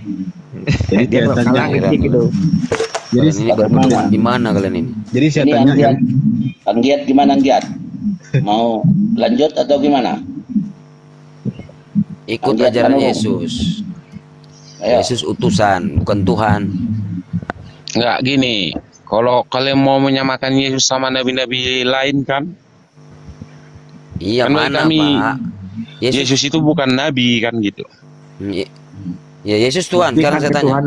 Speaker 5: Jadi dia tanya
Speaker 6: gitu. Jadi di mana kalian ini?
Speaker 5: Jadi saya tanya
Speaker 2: Anggiat gimana Anggiat? Mau lanjut atau gimana?
Speaker 6: Ikut ajaran Yesus. Yesus utusan, bukan Tuhan.
Speaker 1: Enggak gini. Kalau kalian mau menyamakan Yesus sama nabi-nabi lain kan?
Speaker 6: Iya, kan mana Pak?
Speaker 1: Yesus itu bukan nabi kan gitu.
Speaker 6: Ya Yesus Tuhan. Sekarang saya tanya.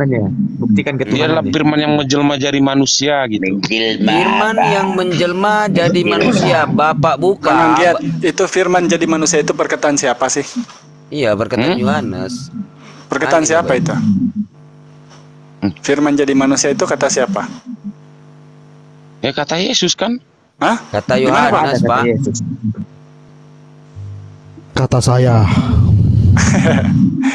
Speaker 1: Buktikan ketuhanannya. Dia adalah firman yang menjelma jadi manusia gitu.
Speaker 6: Firman yang menjelma jadi manusia. Bapak buka.
Speaker 10: Itu firman jadi manusia itu perkataan siapa sih?
Speaker 6: Iya, perkataan Yohanes.
Speaker 10: Perkataan siapa itu? Firman jadi manusia itu kata siapa?
Speaker 1: Ya kata Yesus kan?
Speaker 10: Hah?
Speaker 6: Kata Yohanes, Pak.
Speaker 11: Kata saya.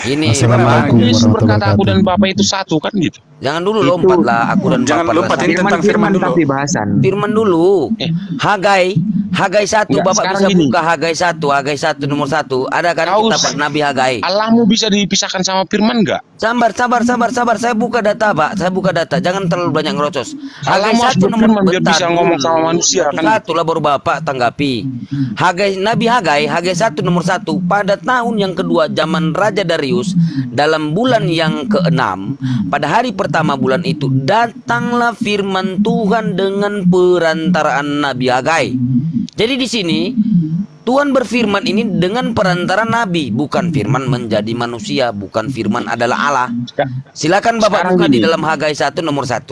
Speaker 6: Ini
Speaker 1: Yesus berkata aku dan Bapa itu satu kan gitu.
Speaker 6: Jangan dulu lompat lah, aku dan
Speaker 10: Jangan lompat ini tentang firman dulu.
Speaker 6: Firman dulu. Hagai 1, Bapak bisa buka Hagai 1 nomor 1. Ada kan kitab Nabi Hagai.
Speaker 1: Allahmu bisa dipisahkan sama firman enggak?
Speaker 6: Sabar. Saya buka data, Pak. Saya buka data. Jangan terlalu banyak ngerocos.
Speaker 1: Hagai 1 nomor biar bisa ngomong sama manusia kan.
Speaker 6: Satu lah baru Bapak tanggapi. Nabi Hagai 1 nomor 1 pada tahun yang kedua zaman Raja Darius dalam bulan yang ke-6 pada hari pertama pertama bulan itu datanglah firman Tuhan dengan perantaraan Nabi Hagai. Jadi di sini Tuhan berfirman ini dengan perantara nabi, bukan firman menjadi manusia, bukan firman adalah Allah. Silakan Bapak buka di dalam Hagai 1 nomor 1.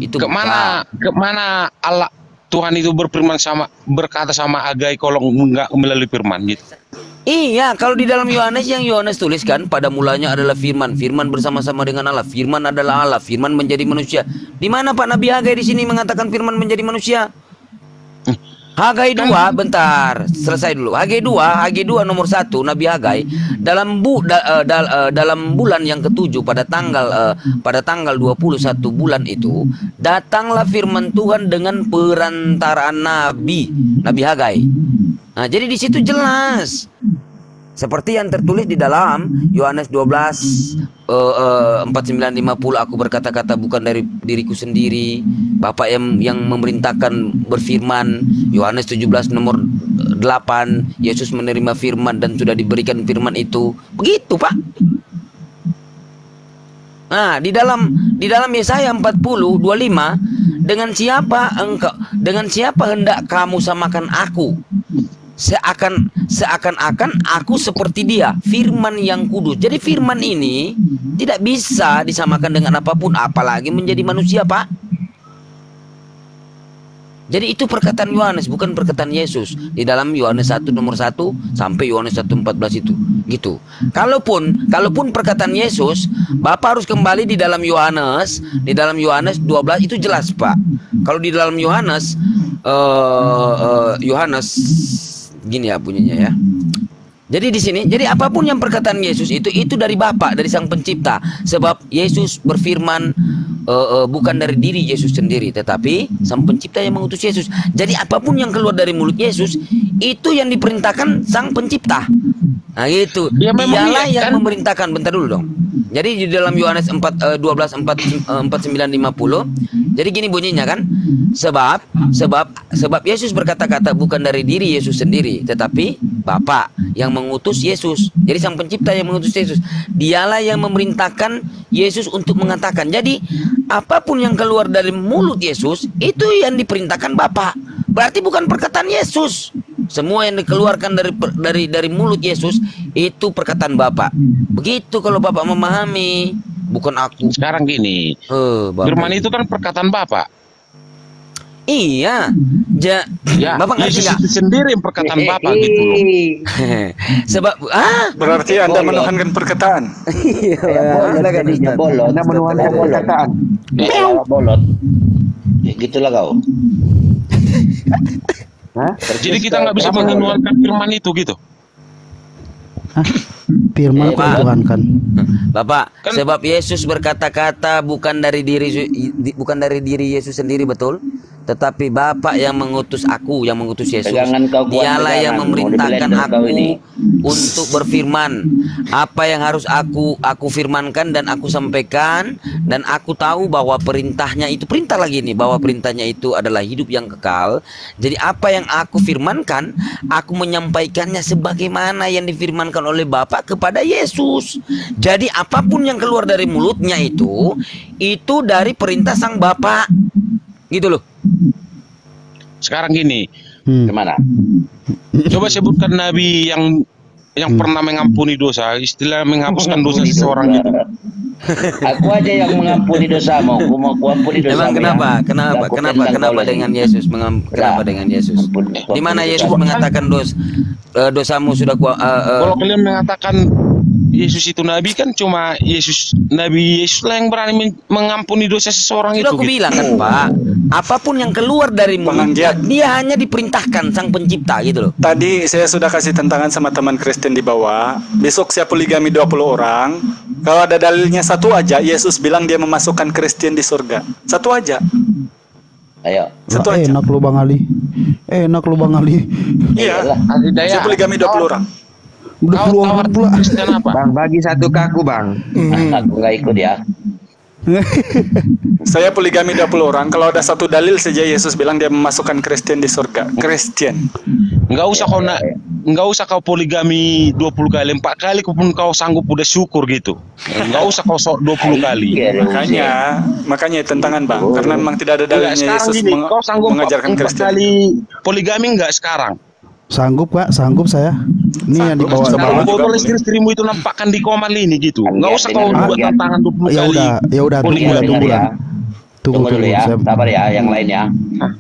Speaker 6: Itu
Speaker 1: kemana Allah Tuhan itu berkata sama Hagai kalau enggak melalui firman gitu.
Speaker 6: Iya, kalau di dalam Yohanes yang Yohanes tuliskan, pada mulanya adalah firman, firman bersama-sama dengan Allah, firman adalah Allah, firman menjadi manusia. Di mana Pak Nabi Hagai di sini mengatakan firman menjadi manusia? Hagai 2, bentar, selesai dulu. Hagai 2 nomor 1 Nabi Hagai dalam bulan yang ke-7 pada tanggal 21 bulan itu datanglah firman Tuhan dengan perantaraan Nabi Hagai. Nah, jadi di situ jelas seperti yang tertulis di dalam Yohanes 12 49-50, aku berkata-kata bukan dari diriku sendiri, Bapa yang memerintahkan berfirman. Yohanes 17 nomor 8, Yesus menerima firman dan sudah diberikan firman itu. Begitu, Pak. Nah, di dalam Yesaya 40:25, dengan siapa hendak kamu samakan aku? Seakan-akan aku seperti dia, firman yang kudus. Jadi firman ini tidak bisa disamakan dengan apapun, apalagi menjadi manusia, Pak. Jadi itu perkataan Yohanes, bukan perkataan Yesus. Di dalam Yohanes 1 nomor 1 sampai Yohanes 1:14 itu gitu. Kalaupun perkataan Yesus, Bapak harus kembali di dalam Yohanes 12 itu jelas, Pak. Kalau di dalam Yohanes gini ya bunyinya ya. Jadi di sini, jadi apapun yang perkataan Yesus itu dari Bapa, dari Sang Pencipta. Sebab Yesus berfirman bukan dari diri Yesus sendiri, tetapi Sang Pencipta yang mengutus Yesus. Jadi apapun yang keluar dari mulut Yesus itu yang diperintahkan Sang Pencipta. Nah itu, dialah yang memerintahkan. Bentar dulu dong. Jadi di dalam Yohanes 12:49-50, jadi gini bunyinya kan? Sebab Yesus berkata-kata bukan dari diri Yesus sendiri, tetapi Bapa yang mengutus Yesus. Jadi Sang Pencipta yang mengutus Yesus. Dialah yang memerintahkan Yesus untuk mengatakan. Jadi apapun yang keluar dari mulut Yesus itu yang diperintahkan Bapa. Berarti bukan perkataan Yesus. Semua yang dikeluarkan dari mulut Yesus itu perkataan Bapa. Begitu kalau Bapak memahami, bukan aku.
Speaker 1: Sekarang gini, firman itu kan perkataan Bapa.
Speaker 6: Iya, Bapak ngerti nggak?
Speaker 1: Yesus sendiri yang perkataan Bapa gitu loh.
Speaker 6: Sebab
Speaker 10: berarti Anda menuhankan perkataan.
Speaker 2: Iya, bolot. Anda menuhankan perkataan. Bolot. Gitulah kau.
Speaker 1: Jadi kita nggak bisa menuhankan firman itu gitu.
Speaker 11: Firman Tuhan kan.
Speaker 6: Bapak, sebab Yesus berkata-kata bukan dari diri Yesus sendiri, betul? Tetapi Bapa yang mengutus aku, yang mengutus Yesus. Dialah yang memerintahkan aku untuk berfirman. Apa yang harus aku firmankan dan aku sampaikan, dan aku tahu bahwa perintahnya itu, perintah lagi nih, bahwa perintahnya itu adalah hidup yang kekal. Jadi apa yang aku firmankan, aku menyampaikannya sebagaimana yang difirmankan oleh Bapa kepada Yesus. Jadi apapun yang keluar dari mulutnya itu dari perintah Sang Bapa. Gitu loh.
Speaker 1: Sekarang gini,
Speaker 2: gimana?
Speaker 1: Coba sebutkan nabi yang pernah mengampuni dosa, istilah menghapuskan dosa seseorang gitu.
Speaker 2: Aku aja yang mengampuni dosamu, aku mau ampuni dosamu.
Speaker 6: Emang kenapa dengan Yesus? Kenapa dengan Yesus? Di mana Yesus mengatakan dosamu sudah
Speaker 1: kalau kalian mengatakan Yesus itu nabi, kan cuma Nabi Yesus lah yang berani mengampuni dosa seseorang.
Speaker 6: Sudah
Speaker 1: itu.
Speaker 6: Aku bilang kan Pak, apapun yang keluar dari mulutnya, dia hanya diperintahkan Sang Pencipta gitu loh.
Speaker 10: Tadi saya sudah kasih tantangan sama teman Kristen di bawah. Besok saya poligami 20 orang. Kalau ada dalilnya satu aja, Yesus bilang dia memasukkan Kristen di surga. Satu aja.
Speaker 2: Ayo.
Speaker 10: Satu aja.
Speaker 11: Enak lu Bang Ali.
Speaker 10: Iya. Saya poligami 20 orang.
Speaker 11: Udah keluar pula.
Speaker 12: Bang, bagi satu ke aku, Bang.
Speaker 2: Aku nggak ikut ya.
Speaker 10: Saya poligami 20 orang. Kalau ada satu dalil saja Yesus bilang dia memasukkan Kristen di surga. Kristen.
Speaker 1: Nggak usah kau nggak usah kau poligami 20 kali, 4 kali pun kau sanggup udah syukur gitu. Nggak usah kau 20 kali.
Speaker 10: Makanya tantangan Bang, karena memang tidak ada dalilnya Yesus
Speaker 1: kau sanggup
Speaker 10: mengajarkan
Speaker 1: 4 kali poligami nggak sekarang?
Speaker 11: Sanggup Pak, sanggup saya. Ini yang dibawa
Speaker 1: sekarang botol istri-istrimu itu nampakkan di komal ini gitu. Nggak usah kau buat tantangan 20 kali.
Speaker 11: Ya udah tunggu
Speaker 2: dulu ya, sabar ya, yang lainnya.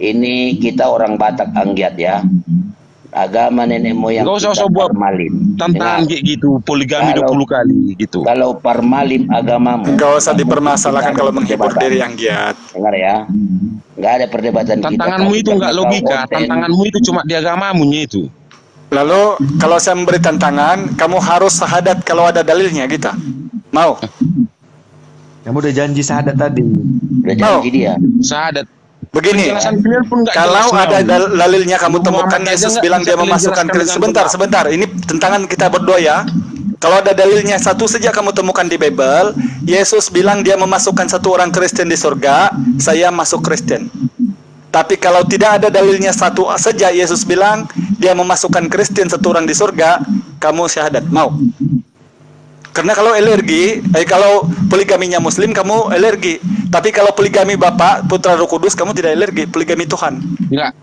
Speaker 2: Ini kita orang Batak Anggiat ya. Agama nenek moyang
Speaker 1: kita parmalim. Tantangan kayak gitu, poligami 20 kali gitu.
Speaker 2: Kalau parmalim agamamu,
Speaker 10: enggak usah dipermasalahkan kalau menghibur diri Anggiat.
Speaker 2: Dengar ya. Enggak ada perdebatan.
Speaker 1: Tantanganmu itu enggak logika, tantanganmu itu cuma di agamamu itu.
Speaker 10: Lalu kalau saya memberi tantangan, kamu harus syahadat kalau ada dalilnya gitu. Mau?
Speaker 12: Kamu udah janji syahadat tadi.
Speaker 2: Udah janji dia.
Speaker 1: Syahadat.
Speaker 10: Begini, kalau ada dalilnya kamu temukan Yesus bilang dia memasukkan Kristen. Sebentar, ini tantangan kita berdua ya. Kalau ada dalilnya satu saja kamu temukan di Bible, Yesus bilang dia memasukkan satu orang Kristen di surga, saya masuk Kristen. Tapi kalau tidak ada dalilnya satu saja Yesus bilang dia memasukkan Kristen satu orang di surga, kamu syahadat, mau? Karena kalau kalau poligaminya Muslim kamu alergi. Tapi kalau poligami Bapak, Putra, Roh Kudus kamu tidak alergi. Poligami Tuhan.
Speaker 1: Enggak.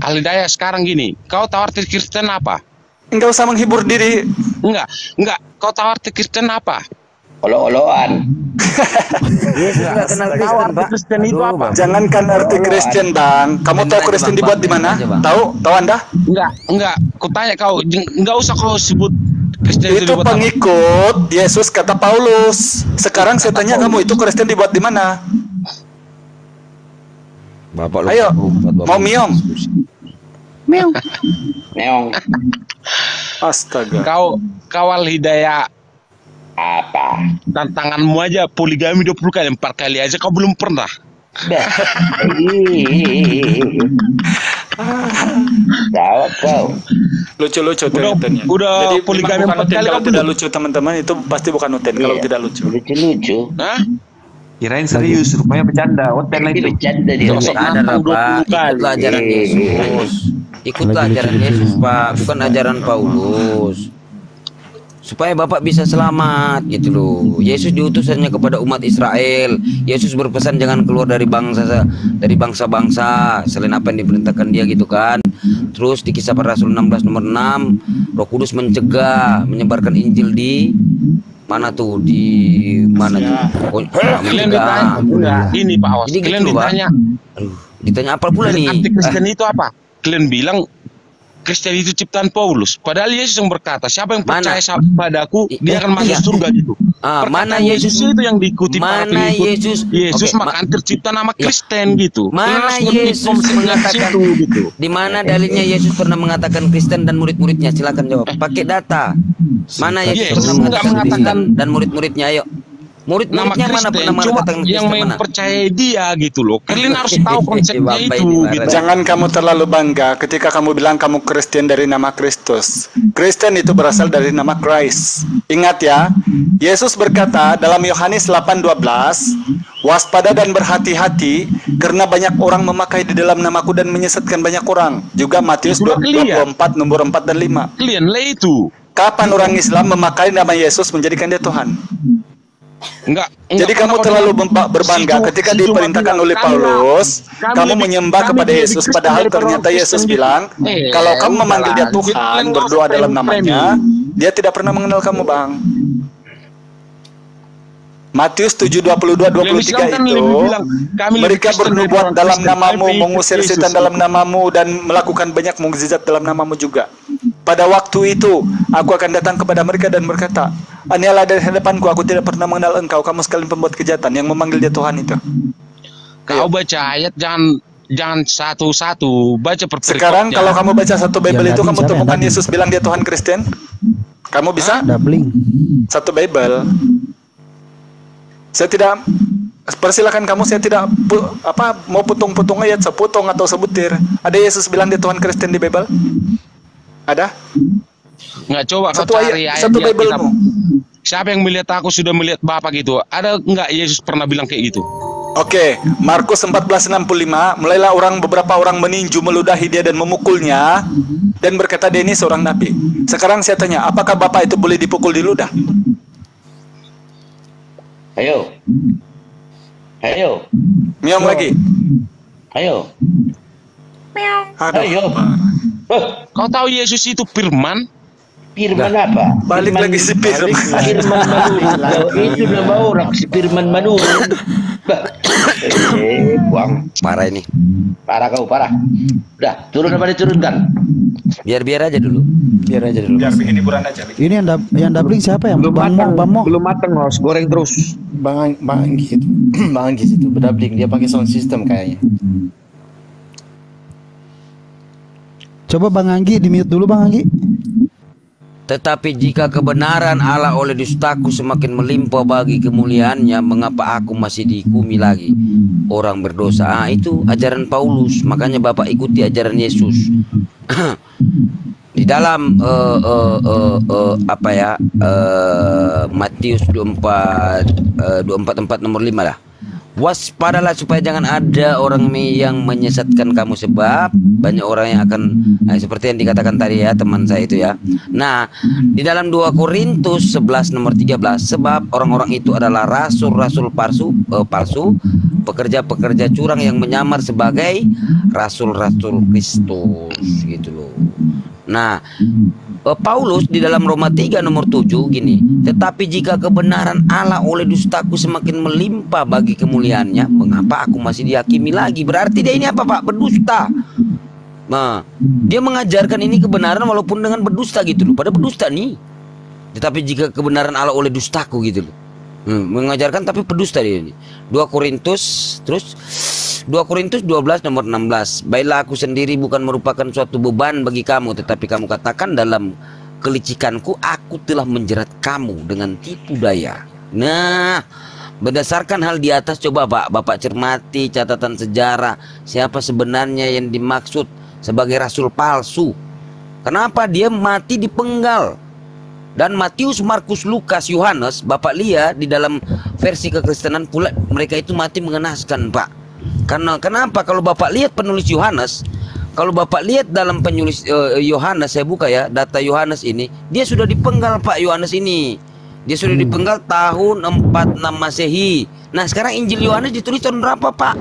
Speaker 1: Alidaya sekarang gini. Kau tahu arti Kristen apa?
Speaker 10: Enggak usah menghibur diri.
Speaker 1: Enggak. Kau tahu arti Kristen apa?
Speaker 2: Olo-oloan.
Speaker 1: Yesus enggak kenal Kristen itu apa?
Speaker 10: Jangankan arti Kristen, Bang. Kamu tahu Kristen dibuat di mana? Tahu Anda?
Speaker 1: Enggak. Kutanya kau, enggak usah kau sebut Kristen
Speaker 10: itu pengikut Yesus kata Paulus. Sekarang saya tanya kamu, itu Kristen dibuat di mana?
Speaker 6: Bapak
Speaker 10: ayo, mau miong?
Speaker 2: Meong.
Speaker 10: Astaga.
Speaker 1: Kau Al-Hidayah
Speaker 2: apa?
Speaker 1: Tantanganmu aja poligami 20 kali, 4 kali aja kau belum pernah.
Speaker 2: Jawab kau.
Speaker 10: Lucu-lucu teorinya.
Speaker 1: Udah poligami 4 kali
Speaker 10: kalau tidak lucu teman-teman, itu pasti bukan Uten kalau tidak lucu.
Speaker 2: Lucu-lucu.
Speaker 1: Hah?
Speaker 12: Kirain serius, rupanya bercanda. Uten lagi
Speaker 2: bercanda dia.
Speaker 6: Ada Pak, ikutlah ajaran Yesus. Ikutlah ajaran Yesus Pak, bukan ajaran Paulus. Supaya Bapak bisa selamat gitu loh. Yesus diutus hanya kepada umat Israel. Yesus berpesan jangan keluar dari bangsa-bangsa selain apa yang diperintahkan dia gitu kan. Terus di Kisah Para Rasul 16 nomor 6, Roh Kudus mencegah menyebarkan Injil di mana tuh? Di mana tuh?
Speaker 1: Kalian ditanya ini Pak Awas. Kalian
Speaker 6: ditanya apa pula nih?
Speaker 1: Arti Kristen itu apa? Kalian bilang Kristen itu ciptaan Paulus. Padahal Yesus yang berkata, siapa yang percaya padaku, dia akan masuk surga gitu.
Speaker 6: Mana Yesus
Speaker 1: itu yang diikuti para pengikut Yesus, maka tercipta nama Kristen gitu.
Speaker 6: Mana Yesus mengatakan gitu? Di mana dalilnya Yesus pernah mengatakan Kristen dan murid-muridnya? Silakan jawab. Pakai data. Mana Yesus pernah mengatakan dan murid-muridnya? Ayo. Murid-muridnya mana pernah mengatakan
Speaker 1: yang mempercayai dia gitu loh. Kalian harus tahu konsepnya itu gitu.
Speaker 10: Jangan kamu terlalu bangga ketika kamu bilang kamu Kristen dari nama Kristus. Kristen itu berasal dari nama Christ. Ingat ya, Yesus berkata dalam Yohanes 8:12, waspada dan berhati-hati karena banyak orang memakai di dalam namaku dan menyesatkan banyak orang. Juga Matius 24 nomor 4 dan 5.
Speaker 1: Kalian lah itu.
Speaker 10: Kapan orang Islam memakai nama Yesus menjadikan dia Tuhan?
Speaker 1: Enggak.
Speaker 10: Jadi kamu terlalu berbangga ketika diperintahkan oleh Paulus, kamu menyembah kepada Yesus, padahal ternyata Yesus bilang, kalau kamu memanggil dia Tuhan, berdoa dalam namanya, dia tidak pernah mengenal kamu, Bang. Matius 7:22-23 itu, mereka bernubuat dalam namamu, mengusir setan dalam namamu, dan melakukan banyak mukjizat dalam namamu juga. Pada waktu itu, aku akan datang kepada mereka dan berkata, anialah dari hadapanku, aku tidak pernah mengenal engkau, kamu sekalian pembuat kejahatan, yang memanggil dia Tuhan itu.
Speaker 1: Kau baca ayat jangan satu-satu, baca per-perikopnya.
Speaker 10: Sekarang kalau kamu baca satu Bible itu, kamu temukan Yesus bilang dia Tuhan Kristen? Kamu bisa? Satu Bible. Saya tidak, persilakan kamu, saya tidak mau putung-putung ayat, seputong atau sebutir. Ada Yesus bilang dia Tuhan Kristen di Bible? Ada?
Speaker 1: Nggak, coba
Speaker 10: satu
Speaker 1: kau cari ayat
Speaker 10: satu Bible-mu.
Speaker 1: Siapa yang melihat aku sudah melihat Bapa gitu? Ada nggak Yesus pernah bilang kayak gitu?
Speaker 10: Oke, Markus 14:65, mulailah beberapa orang meninju, meludahi dia dan memukulnya, dan berkata dia ini seorang nabi. Sekarang saya tanya, apakah Bapak itu boleh dipukul di ludah?
Speaker 2: Ayo.
Speaker 10: Miong lagi.
Speaker 2: Ayo.
Speaker 10: Aduh.
Speaker 1: Kau tahu Yesus itu firman?
Speaker 2: Firman apa?
Speaker 10: Balik lagi si Firman.
Speaker 2: Firman menurun. Itu nama orang si Firman menurun. Buang.
Speaker 6: Parah ini.
Speaker 2: Parah kau, parah. Udah, turun apa diturunkan?
Speaker 6: Biar aja dulu. Biar
Speaker 10: bikin hiburan aja.
Speaker 11: Ini yang dabling siapa ya? Bang Mo.
Speaker 12: Belum matang, harus goreng terus.
Speaker 13: Bang Anggi itu. Bang Anggi itu berdabling, dia pakai sound system kayaknya.
Speaker 11: Coba Bang Anggi di mute dulu Bang Anggi.
Speaker 6: Tetapi jika kebenaran Allah oleh dustaku semakin melimpah bagi kemuliaannya, mengapa aku masih dihukumi lagi orang berdosa? Itu ajaran Paulus, makanya Bapak ikuti ajaran Yesus. Di dalam Matius 24:4 nomor 5 lah. Waspadalah supaya jangan ada orang yang menyesatkan kamu, sebab banyak orang yang akan seperti yang dikatakan tadi ya teman saya itu ya. Nah, di dalam 2 Korintus 11 nomor 13, sebab orang-orang itu adalah rasul-rasul palsu, pekerja-pekerja curang yang menyamar sebagai rasul-rasul Kristus gitu loh. Nah, Paulus di dalam Roma 3 nomor 7 gini, tetapi jika kebenaran Allah oleh dustaku semakin melimpah bagi kemuliaannya, mengapa aku masih dihakimi lagi? Berarti dia ini apa Pak? Berdusta. Nah, dia mengajarkan ini kebenaran walaupun dengan berdusta gitu loh. Pada berdusta nih. Tetapi jika kebenaran Allah oleh dustaku gitu loh. Mengajarkan tapi berdusta dia ini. 2 Korintus 12 nomor 16. Baiklah aku sendiri bukan merupakan suatu beban bagi kamu, tetapi kamu katakan dalam kelicikanku aku telah menjerat kamu dengan tipu daya. Nah, berdasarkan hal di atas coba Bapak cermati catatan sejarah siapa sebenarnya yang dimaksud sebagai rasul palsu. Kenapa dia mati dipenggal? Dan Matius, Markus, Lukas, Yohanes, Bapak lihat di dalam versi kekristenan pula mereka itu mati mengenaskan Pak. Karena kenapa? Kalau Bapak lihat penulis Yohanes, kalau Bapak lihat dalam penulis Yohanes, saya buka ya data Yohanes ini, dia sudah dipenggal Pak Yohanes ini. Dia sudah dipenggal tahun 46 Masehi. Nah, sekarang Injil Yohanes ditulis tahun berapa, Pak?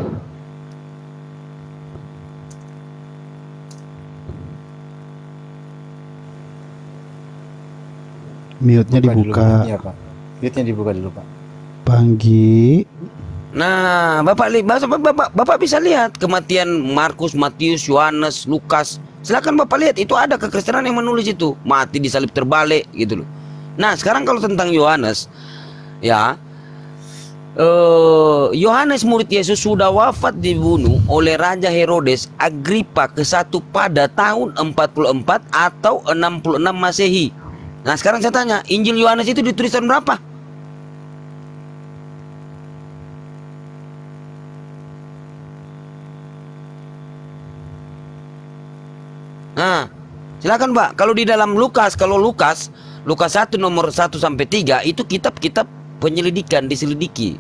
Speaker 11: Mute-nya dibuka.
Speaker 13: Iya, Pak. Mute-nya dibuka dulu, Pak.
Speaker 11: Panggi.
Speaker 6: Nah, Bapak bisa lihat kematian Markus, Matius, Yohanes, Lukas. Silakan Bapak lihat, itu ada kekristenan yang menulis itu, mati disalib terbalik gitu loh. Nah, sekarang kalau tentang Yohanes, ya, Yohanes murid Yesus sudah wafat dibunuh oleh Raja Herodes Agripa ke-1 pada tahun 44 atau 66 Masehi. Nah, sekarang saya tanya, Injil Yohanes itu ditulis tahun berapa? Nah, silakan Pak. Kalau di dalam Lukas, Lukas 1 nomor 1 sampai 3 itu kitab-kitab penyelidikan, diselidiki.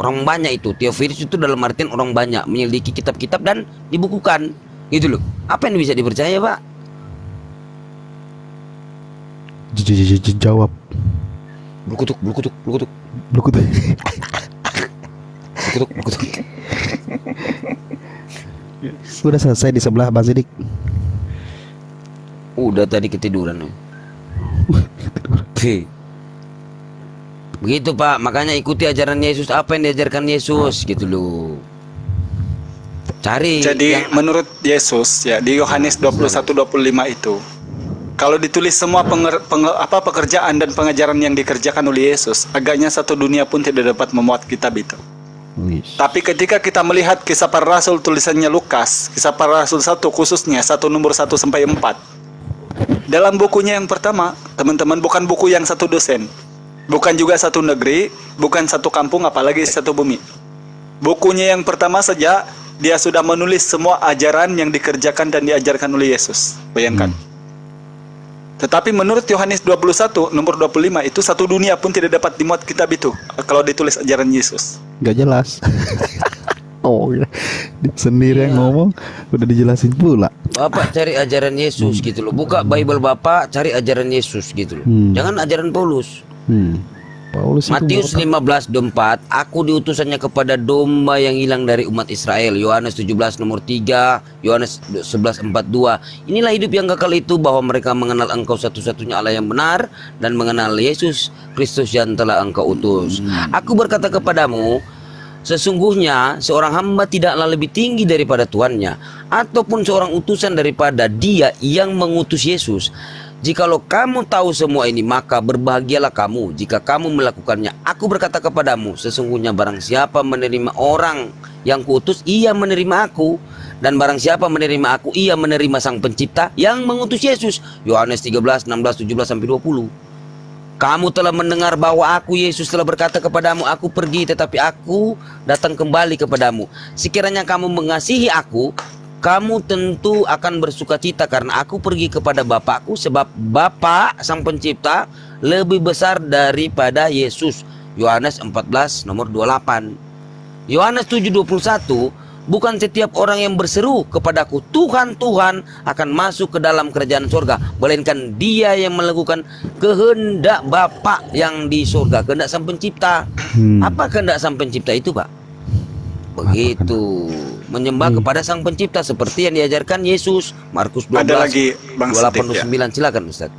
Speaker 6: Orang banyak itu, Theophilus itu dalam artian orang banyak menyelidiki kitab-kitab dan dibukukan. Gitu loh. Apa yang bisa dipercaya, Pak?
Speaker 11: Jawab.
Speaker 6: Blukutuk.
Speaker 11: Udah selesai di sebelah Bang Sidik.
Speaker 6: Udah tadi ketiduran. Begitu Pak, makanya ikuti ajaran Yesus, apa yang diajarkan Yesus gitu loh. Cari.
Speaker 10: Jadi menurut Yesus ya di Yohanes 21:25 itu, kalau ditulis semua pekerjaan dan pengajaran yang dikerjakan oleh Yesus, agaknya satu dunia pun tidak dapat memuat kitab itu. Tapi ketika kita melihat Kisah Para Rasul tulisannya Lukas, Kisah Para Rasul 1 khususnya 1 nomor 1 sampai 4. Dalam bukunya yang pertama, teman-teman, bukan buku yang satu dosen, bukan juga satu negeri, bukan satu kampung, apalagi satu bumi. Bukunya yang pertama saja, dia sudah menulis semua ajaran yang dikerjakan dan diajarkan oleh Yesus. Bayangkan. Tetapi menurut Yohanes 21 nomor 25 itu satu dunia pun tidak dapat dimuat kitab itu kalau ditulis ajaran Yesus.
Speaker 11: Gak jelas. ngomong ya. Sendiri yang ngomong udah dijelasin pula.
Speaker 6: Bapak cari ajaran Yesus gitu loh. Buka Bible Bapak, cari ajaran Yesus gitu loh. Jangan ajaran Paulus. Matius 15:24, aku diutusannya kepada domba yang hilang dari umat Israel. Yohanes 17 nomor 3, Yohanes 11:42. Inilah hidup yang kekal itu, bahwa mereka mengenal engkau satu-satunya Allah yang benar, dan mengenal Yesus Kristus yang telah engkau utus. Aku berkata kepadamu, sesungguhnya seorang hamba tidaklah lebih tinggi daripada tuannya, ataupun seorang utusan daripada dia yang mengutus Yesus. Jikalau kamu tahu semua ini, maka berbahagialah kamu jika kamu melakukannya. Aku berkata kepadamu, sesungguhnya barang siapa menerima orang yang kuutus, ia menerima aku. Dan barang siapa menerima aku, ia menerima Sang Pencipta yang mengutus Yesus. Yohanes 13, 16, 17-20. Kamu telah mendengar bahwa aku, Yesus, telah berkata kepadamu, aku pergi tetapi aku datang kembali kepadamu. Sekiranya kamu mengasihi aku, kamu tentu akan bersuka cita karena aku pergi kepada Bapakku, sebab Bapa Sang Pencipta lebih besar daripada Yesus. Yohanes 14 nomor 28. Yohanes 7:21, bukan setiap orang yang berseru kepadaku Tuhan, Tuhan akan masuk ke dalam kerajaan surga, melainkan dia yang melakukan kehendak Bapa yang di surga, kehendak Sang Pencipta. Apa kehendak Sang Pencipta itu, Pak? Begitu, menyembah kepada Sang Pencipta seperti yang diajarkan Yesus. Markus 12
Speaker 10: ada lagi Bang
Speaker 6: 29, ya. Silakan Ustaz.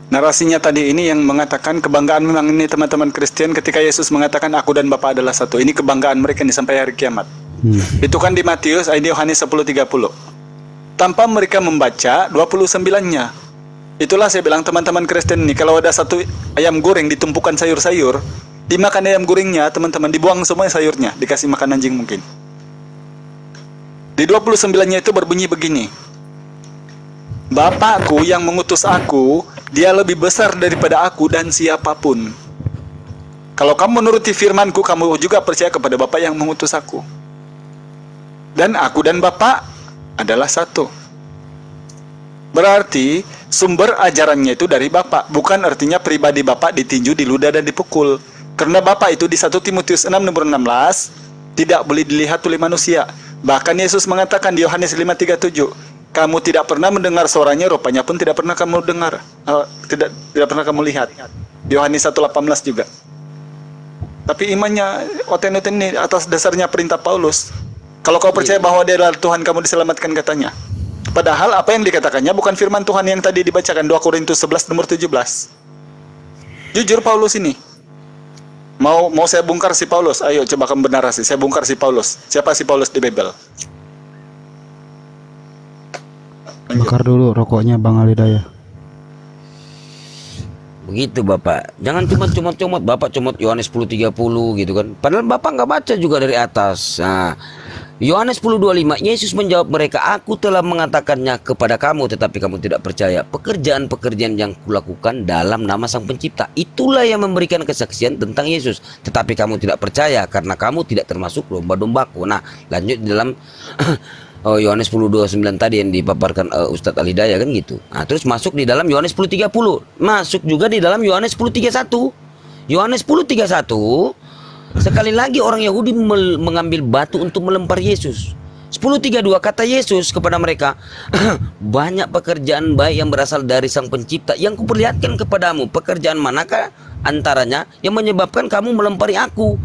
Speaker 10: Narasinya tadi ini yang mengatakan kebanggaan memang ini teman-teman Kristen ketika Yesus mengatakan aku dan Bapa adalah satu. Ini kebanggaan mereka nih sampai hari kiamat. Itu kan di Matius, di Yohanes 10:30. Tanpa mereka membaca 29-nya. Itulah saya bilang teman-teman Kristen ini, kalau ada satu ayam goreng ditumpukan sayur-sayur, dimakan ayam gorengnya, teman-teman, dibuang semua sayurnya, dikasih makan anjing mungkin. Di 29-nya itu berbunyi begini, Bapakku yang mengutus aku, dia lebih besar daripada aku dan siapapun. Kalau kamu menuruti firmanku, kamu juga percaya kepada Bapa yang mengutus aku. Dan aku dan Bapa adalah satu. Berarti sumber ajarannya itu dari Bapa, bukan artinya pribadi Bapa ditinju, diludah dan dipukul. Karena Bapa itu di 1 Timotius 6 nomor 16 tidak boleh dilihat oleh manusia. Bahkan Yesus mengatakan di Yohanes 5:37, kamu tidak pernah mendengar suaranya, rupanya pun tidak pernah kamu dengar, tidak pernah kamu lihat. Di Yohanes 1:18 juga. Tapi imannya oten-oten ini atas dasarnya perintah Paulus. Kalau kau percaya bahwa dia adalah Tuhan, kamu diselamatkan katanya. Padahal apa yang dikatakannya bukan firman Tuhan yang tadi dibacakan 2 Korintus 11 nomor 17. Jujur Paulus ini. Mau saya bongkar si Paulus? Ayo coba kamu bernarasi. Saya bongkar si Paulus. Siapa si Paulus di Bible?
Speaker 11: Bakar dulu rokoknya Bang Alidaya.
Speaker 6: Begitu Bapak. Jangan cuma comot-comot. Bapak comot Yohanes 10:30 gitu kan. Padahal Bapak nggak baca juga dari atas. Nah, Yohanes 10:25, Yesus menjawab mereka, aku telah mengatakannya kepada kamu, tetapi kamu tidak percaya. Pekerjaan-pekerjaan yang kulakukan dalam nama Sang Pencipta, itulah yang memberikan kesaksian tentang Yesus. Tetapi kamu tidak percaya karena kamu tidak termasuk domba-dombaku. Nah, lanjut di dalam Yohanes 10:29 tadi yang dipaparkan Ustadz Alidaya kan gitu. Nah, terus masuk di dalam Yohanes 10:30. Masuk juga di dalam Yohanes 10:31. Yohanes 10:31, sekali lagi orang Yahudi mengambil batu untuk melempar Yesus. 10:32 kata Yesus kepada mereka, banyak pekerjaan baik yang berasal dari Sang Pencipta yang kuperlihatkan kepadamu. Pekerjaan manakah antaranya yang menyebabkan kamu melempari aku?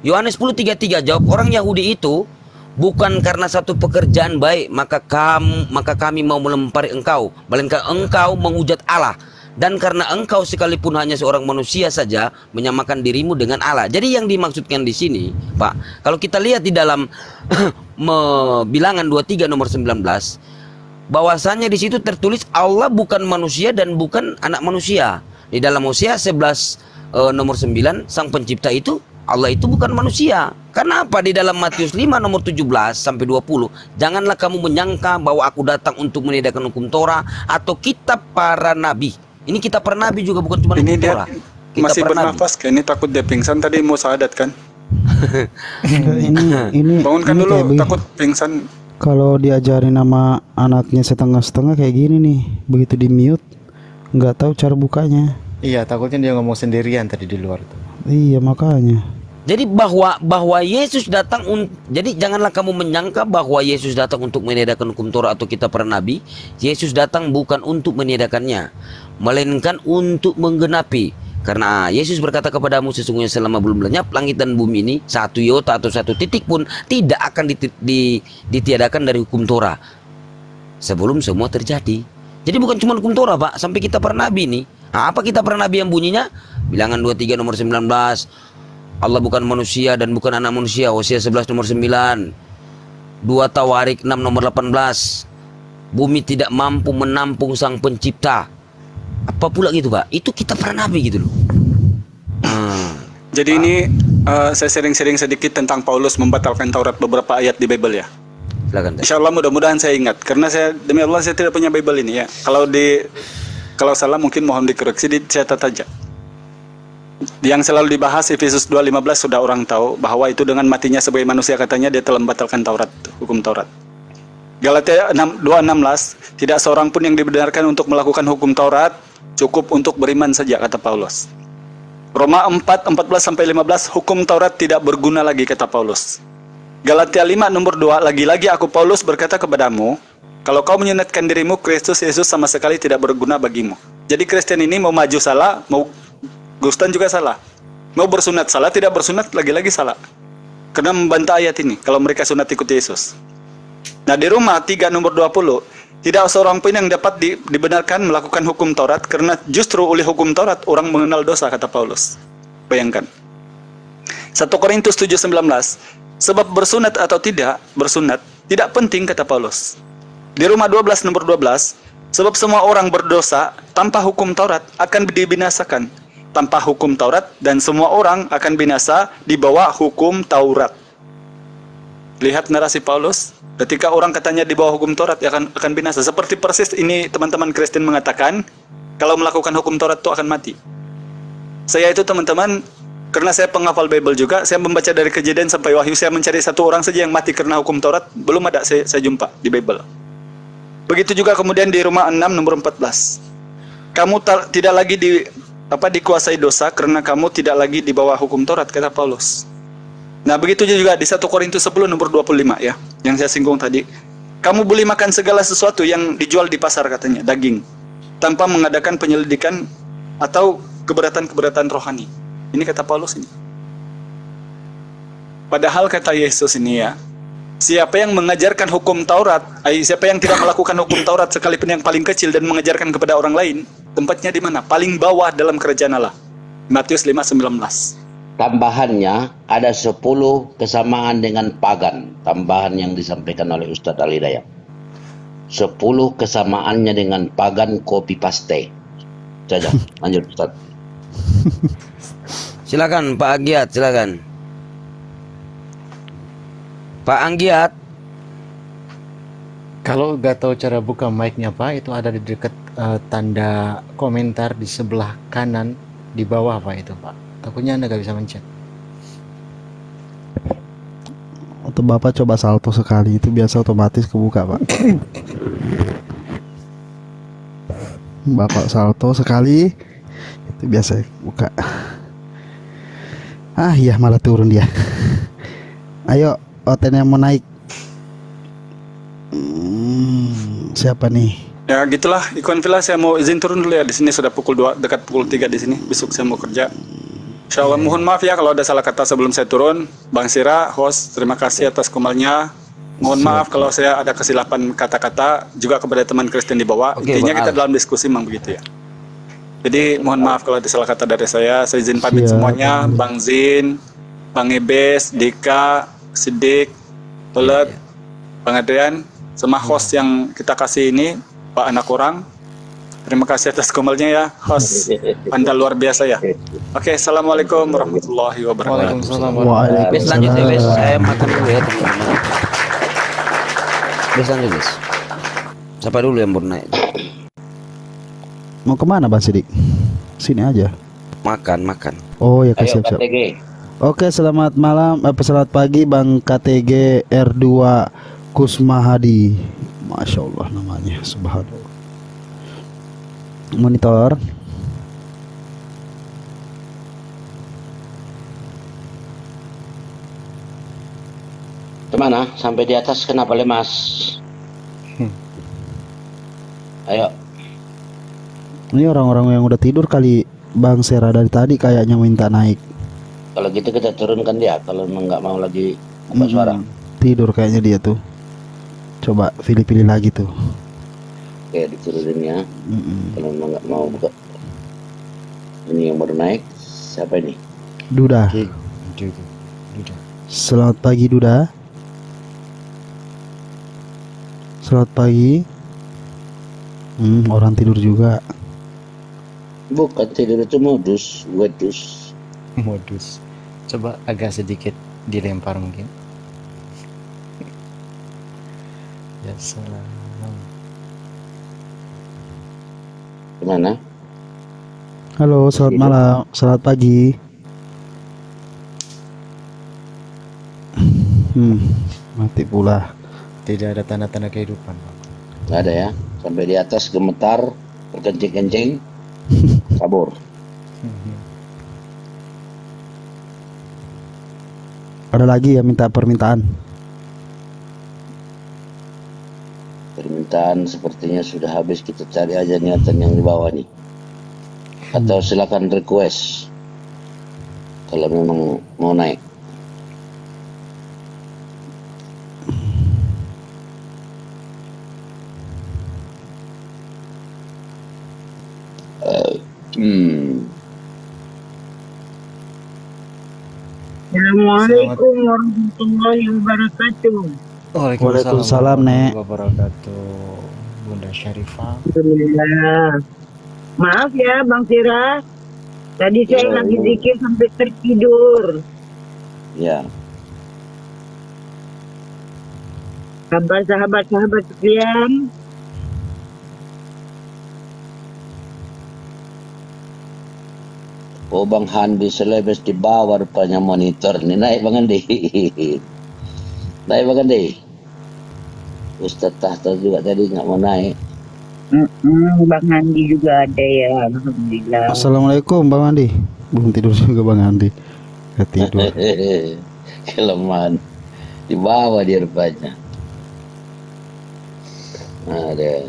Speaker 6: Yohanes 10:33 jawab orang Yahudi itu, bukan karena satu pekerjaan baik maka kami mau melempari engkau, melainkan engkau menghujat Allah. Dan karena engkau sekalipun hanya seorang manusia saja menyamakan dirimu dengan Allah. Jadi yang dimaksudkan di sini, Pak, kalau kita lihat di dalam Bilangan 23 nomor 19, bahwasanya di situ tertulis Allah bukan manusia dan bukan anak manusia. Di dalam Hosea 11 nomor 9, Sang Pencipta itu Allah itu bukan manusia. Karena apa? Di dalam Matius 5 nomor 17 sampai 20, janganlah kamu menyangka bahwa aku datang untuk menegakkan hukum Torah atau kitab para nabi. Ini kitab para nabi juga bukan cuma hukum Torah.
Speaker 10: Masih bernafas kayak ini, takut dia pingsan tadi mau syahadat kan?
Speaker 11: ini
Speaker 10: bangunkan
Speaker 11: ini
Speaker 10: dulu,
Speaker 11: kayak
Speaker 10: takut pingsan.
Speaker 11: Kalau diajarin nama anaknya setengah-setengah kayak gini nih, begitu di mute nggak tahu cara bukanya.
Speaker 13: Iya, takutnya dia ngomong sendirian tadi di luar tuh.
Speaker 11: Iya makanya.
Speaker 6: Jadi bahwa Yesus datang jadi janganlah kamu menyangka bahwa Yesus datang untuk meniadakan hukum Taurat atau kitab para nabi. Yesus datang bukan untuk meniadakannya, melainkan untuk menggenapi. Karena Yesus berkata kepadamu, sesungguhnya selama belum lenyap langit dan bumi ini, satu iota atau satu titik pun tidak akan ditiadakan dari hukum Taurat sebelum semua terjadi. Jadi bukan cuma hukum Taurat, Pak, sampai kitab para nabi ini. Nah, apa kitab para nabi yang bunyinya? Bilangan 23 nomor 19. Allah bukan manusia dan bukan anak manusia, Hosea 11 nomor 9. 2 Tawarik 6 nomor 18. Bumi tidak mampu menampung sang pencipta. Apa pula gitu, Pak? Itu kitab para nabi gitu loh.
Speaker 10: Jadi ini saya sharing-sharing sedikit tentang Paulus membatalkan Taurat beberapa ayat di Bible ya.
Speaker 6: Silakan.
Speaker 10: Insya Allah mudah-mudahan saya ingat, karena saya demi Allah saya tidak punya Bible ini ya. Kalau salah mungkin mohon dikoreksi, dicatat aja. Yang selalu dibahas Efesus 2:15 sudah orang tahu bahwa itu dengan matinya sebagai manusia katanya dia telah membatalkan Taurat, hukum Taurat. Galatia 2:16, tidak seorang pun yang dibenarkan untuk melakukan hukum Taurat, cukup untuk beriman saja, kata Paulus. Roma 4:14-15, hukum Taurat tidak berguna lagi, kata Paulus. Galatia 5 nomor 2, lagi-lagi aku Paulus berkata kepadamu, kalau kau menyunatkan dirimu, Kristus Yesus sama sekali tidak berguna bagimu. Jadi Kristen ini mau maju salah, mau Gustan juga salah. Mau bersunat salah, tidak bersunat lagi-lagi salah. Karena membantah ayat ini, kalau mereka sunat ikut Yesus. Nah di Roma 3 nomor 20, tidak seorang pun yang dapat dibenarkan melakukan hukum Taurat, karena justru oleh hukum Taurat orang mengenal dosa, kata Paulus. Bayangkan. 1 Korintus 7:19, sebab bersunat atau tidak bersunat, tidak penting, kata Paulus. Di Roma 12 nomor 12, sebab semua orang berdosa tanpa hukum Taurat akan dibinasakan. Tanpa hukum Taurat, dan semua orang akan binasa di bawah hukum Taurat. Lihat narasi Paulus, ketika orang katanya di bawah hukum Taurat akan binasa. Seperti persis ini teman-teman Kristen mengatakan, kalau melakukan hukum Taurat itu akan mati. Saya itu teman-teman, karena saya penghafal Bible juga, saya membaca dari Kejadian sampai Wahyu, saya mencari satu orang saja yang mati karena hukum Taurat, belum ada saya jumpa di Bible. Begitu juga kemudian di Roma 6 nomor 14. Kamu tidak lagi dikuasai dosa karena kamu tidak lagi di bawah hukum Taurat, kata Paulus. Nah begitu juga di 1 Korintus 10 nomor 25 ya, yang saya singgung tadi. Kamu boleh makan segala sesuatu yang dijual di pasar katanya, daging, tanpa mengadakan penyelidikan atau keberatan-keberatan rohani. Ini kata Paulus ini. Padahal kata Yesus ini ya, siapa yang mengajarkan hukum Taurat, siapa yang tidak melakukan hukum Taurat sekalipun yang paling kecil dan mengajarkan kepada orang lain, tempatnya di mana? Paling bawah dalam kerajaan Allah. Matius 5:19.
Speaker 2: Tambahannya ada 10 kesamaan dengan pagan. Tambahan yang disampaikan oleh Ustadz Ali Dayang. 10 kesamaannya dengan pagan copy paste. Saja, lanjut Ustadz.
Speaker 6: Silakan Pak Anggiat, silakan. Pak Anggiat.
Speaker 13: Kalau nggak tahu cara buka mic-nya Pak, itu ada di dekat tanda komentar di sebelah kanan di bawah Pak itu Pak. Takutnya Anda nggak bisa mencet.
Speaker 11: Atau Bapak coba salto sekali, itu biasa otomatis kebuka Pak. Bapak salto sekali, itu biasa buka. Ah iya, malah turun dia. Ayo, Oten yang mau naik. Siapa nih?
Speaker 10: Ya gitulah, Ikon Villa, saya mau izin turun dulu ya. Di sini sudah pukul 2, dekat pukul 3 di sini. Besok saya mau kerja. Insya Allah mohon maaf ya kalau ada salah kata sebelum saya turun. Bang Sira, host, terima kasih atas komalnya. Mohon maaf kalau saya ada kesilapan kata-kata juga kepada teman Kristen di bawah. Intinya kita dalam diskusi memang begitu ya. Jadi mohon maaf kalau ada salah kata dari saya. Saya izin pamit semuanya. Bang Zin, Bang Ebes, Dika, Sidik, Tolet, Bang Adrian, sama host yang kita kasih ini, Pak Anak Orang. Terima kasih atas komelnya ya, host. Anda luar biasa ya. Oke, assalamualaikum warahmatullahi wabarakatuh.
Speaker 6: Waalaikumsalam. Lanjut ya, saya makan dulu ya teman-teman. Lanjut guys. Siapa dulu yang baru naik?
Speaker 11: Mau kemana Bang Sidik? Sini aja.
Speaker 6: Makan.
Speaker 11: Oh ya, siap. Oke, selamat malam, selamat pagi Bang KTG R2 Kusmahadi. Masya Allah namanya, subhanallah. Monitor.
Speaker 2: Kemana? Sampai di atas kenapa lemas? Ayo.
Speaker 11: Ini orang-orang yang udah tidur kali, Bang Sera, dari tadi kayaknya minta naik.
Speaker 2: Kalau gitu kita turunkan dia, kalau memang nggak mau lagi buka suara.
Speaker 11: Tidur kayaknya dia tuh. Coba pilih-pilih lagi tuh.
Speaker 2: Oke, diturunin ya. Kalau memang nggak mau buka. Ini yang baru naik, siapa ini?
Speaker 11: Duda. Selamat pagi, Duda. Selamat pagi. Orang tidur juga.
Speaker 2: Bukan tidur, itu modus.
Speaker 13: Modus. Coba agak sedikit dilempar mungkin. Ya salam.
Speaker 2: Gimana?
Speaker 11: Halo, selamat malam, selamat pagi. Mati pula.
Speaker 13: Tidak ada tanda-tanda kehidupan, Pak.
Speaker 2: Nggak ada ya. Sampai di atas gemetar, berkencing-kencing, kabur.
Speaker 11: Ada lagi yang minta permintaan?
Speaker 2: Permintaan sepertinya sudah habis. Kita cari aja niatan yang di bawah nih. Atau silakan request kalau memang mau naik.
Speaker 14: Assalamualaikum warahmatullahi wabarakatuh.
Speaker 11: Waalaikumsalam, Nek.
Speaker 13: Wabarakatuh, Bunda Syarifah.
Speaker 14: Alhamdulillah. Maaf ya, Bang Sira. Tadi saya lagi zikir sampai tertidur.
Speaker 2: Ya.
Speaker 14: Kabar sahabat-sahabat sekalian.
Speaker 2: Oh, Bang Handi selebes di bawah rupanya monitor nih. Naik Bang Handi. Naik Bang Handi. Ustaz Tahta juga tadi nggak mau naik.
Speaker 14: Bang Handi juga ada ya. Alhamdulillah.
Speaker 11: Assalamualaikum Bang Handi. Belum tidur juga Bang Handi. Gak tidur.
Speaker 2: Kelemahan. Di bawah dia rupanya. Ada.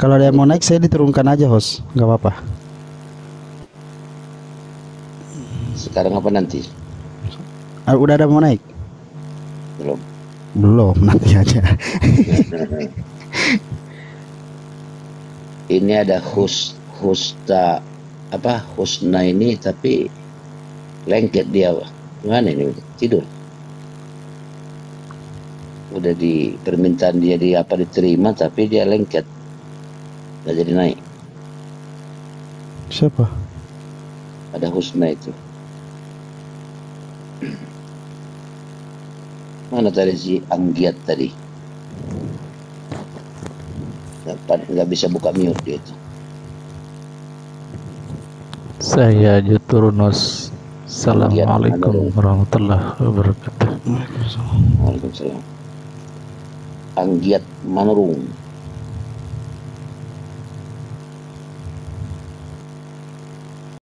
Speaker 11: Kalau ada yang mau naik saya diturunkan aja, host. Nggak apa-apa.
Speaker 2: Sekarang apa nanti?
Speaker 11: Udah ada mau naik? Belum, nanti aja.
Speaker 2: Ini ada Husna ini tapi lengket dia. Gimana ini? Tidur. Udah di permintaan dia diterima tapi dia lengket. Nggak jadi naik.
Speaker 11: Siapa?
Speaker 2: Ada Husna itu. Mana tadi si Anggiat tadi? Nggak bisa buka mute dia itu.
Speaker 15: Saya Juturunus. Assalamualaikum warahmatullahi wabarakatuh.
Speaker 2: Waalaikumsalam. Anggiat Manurung.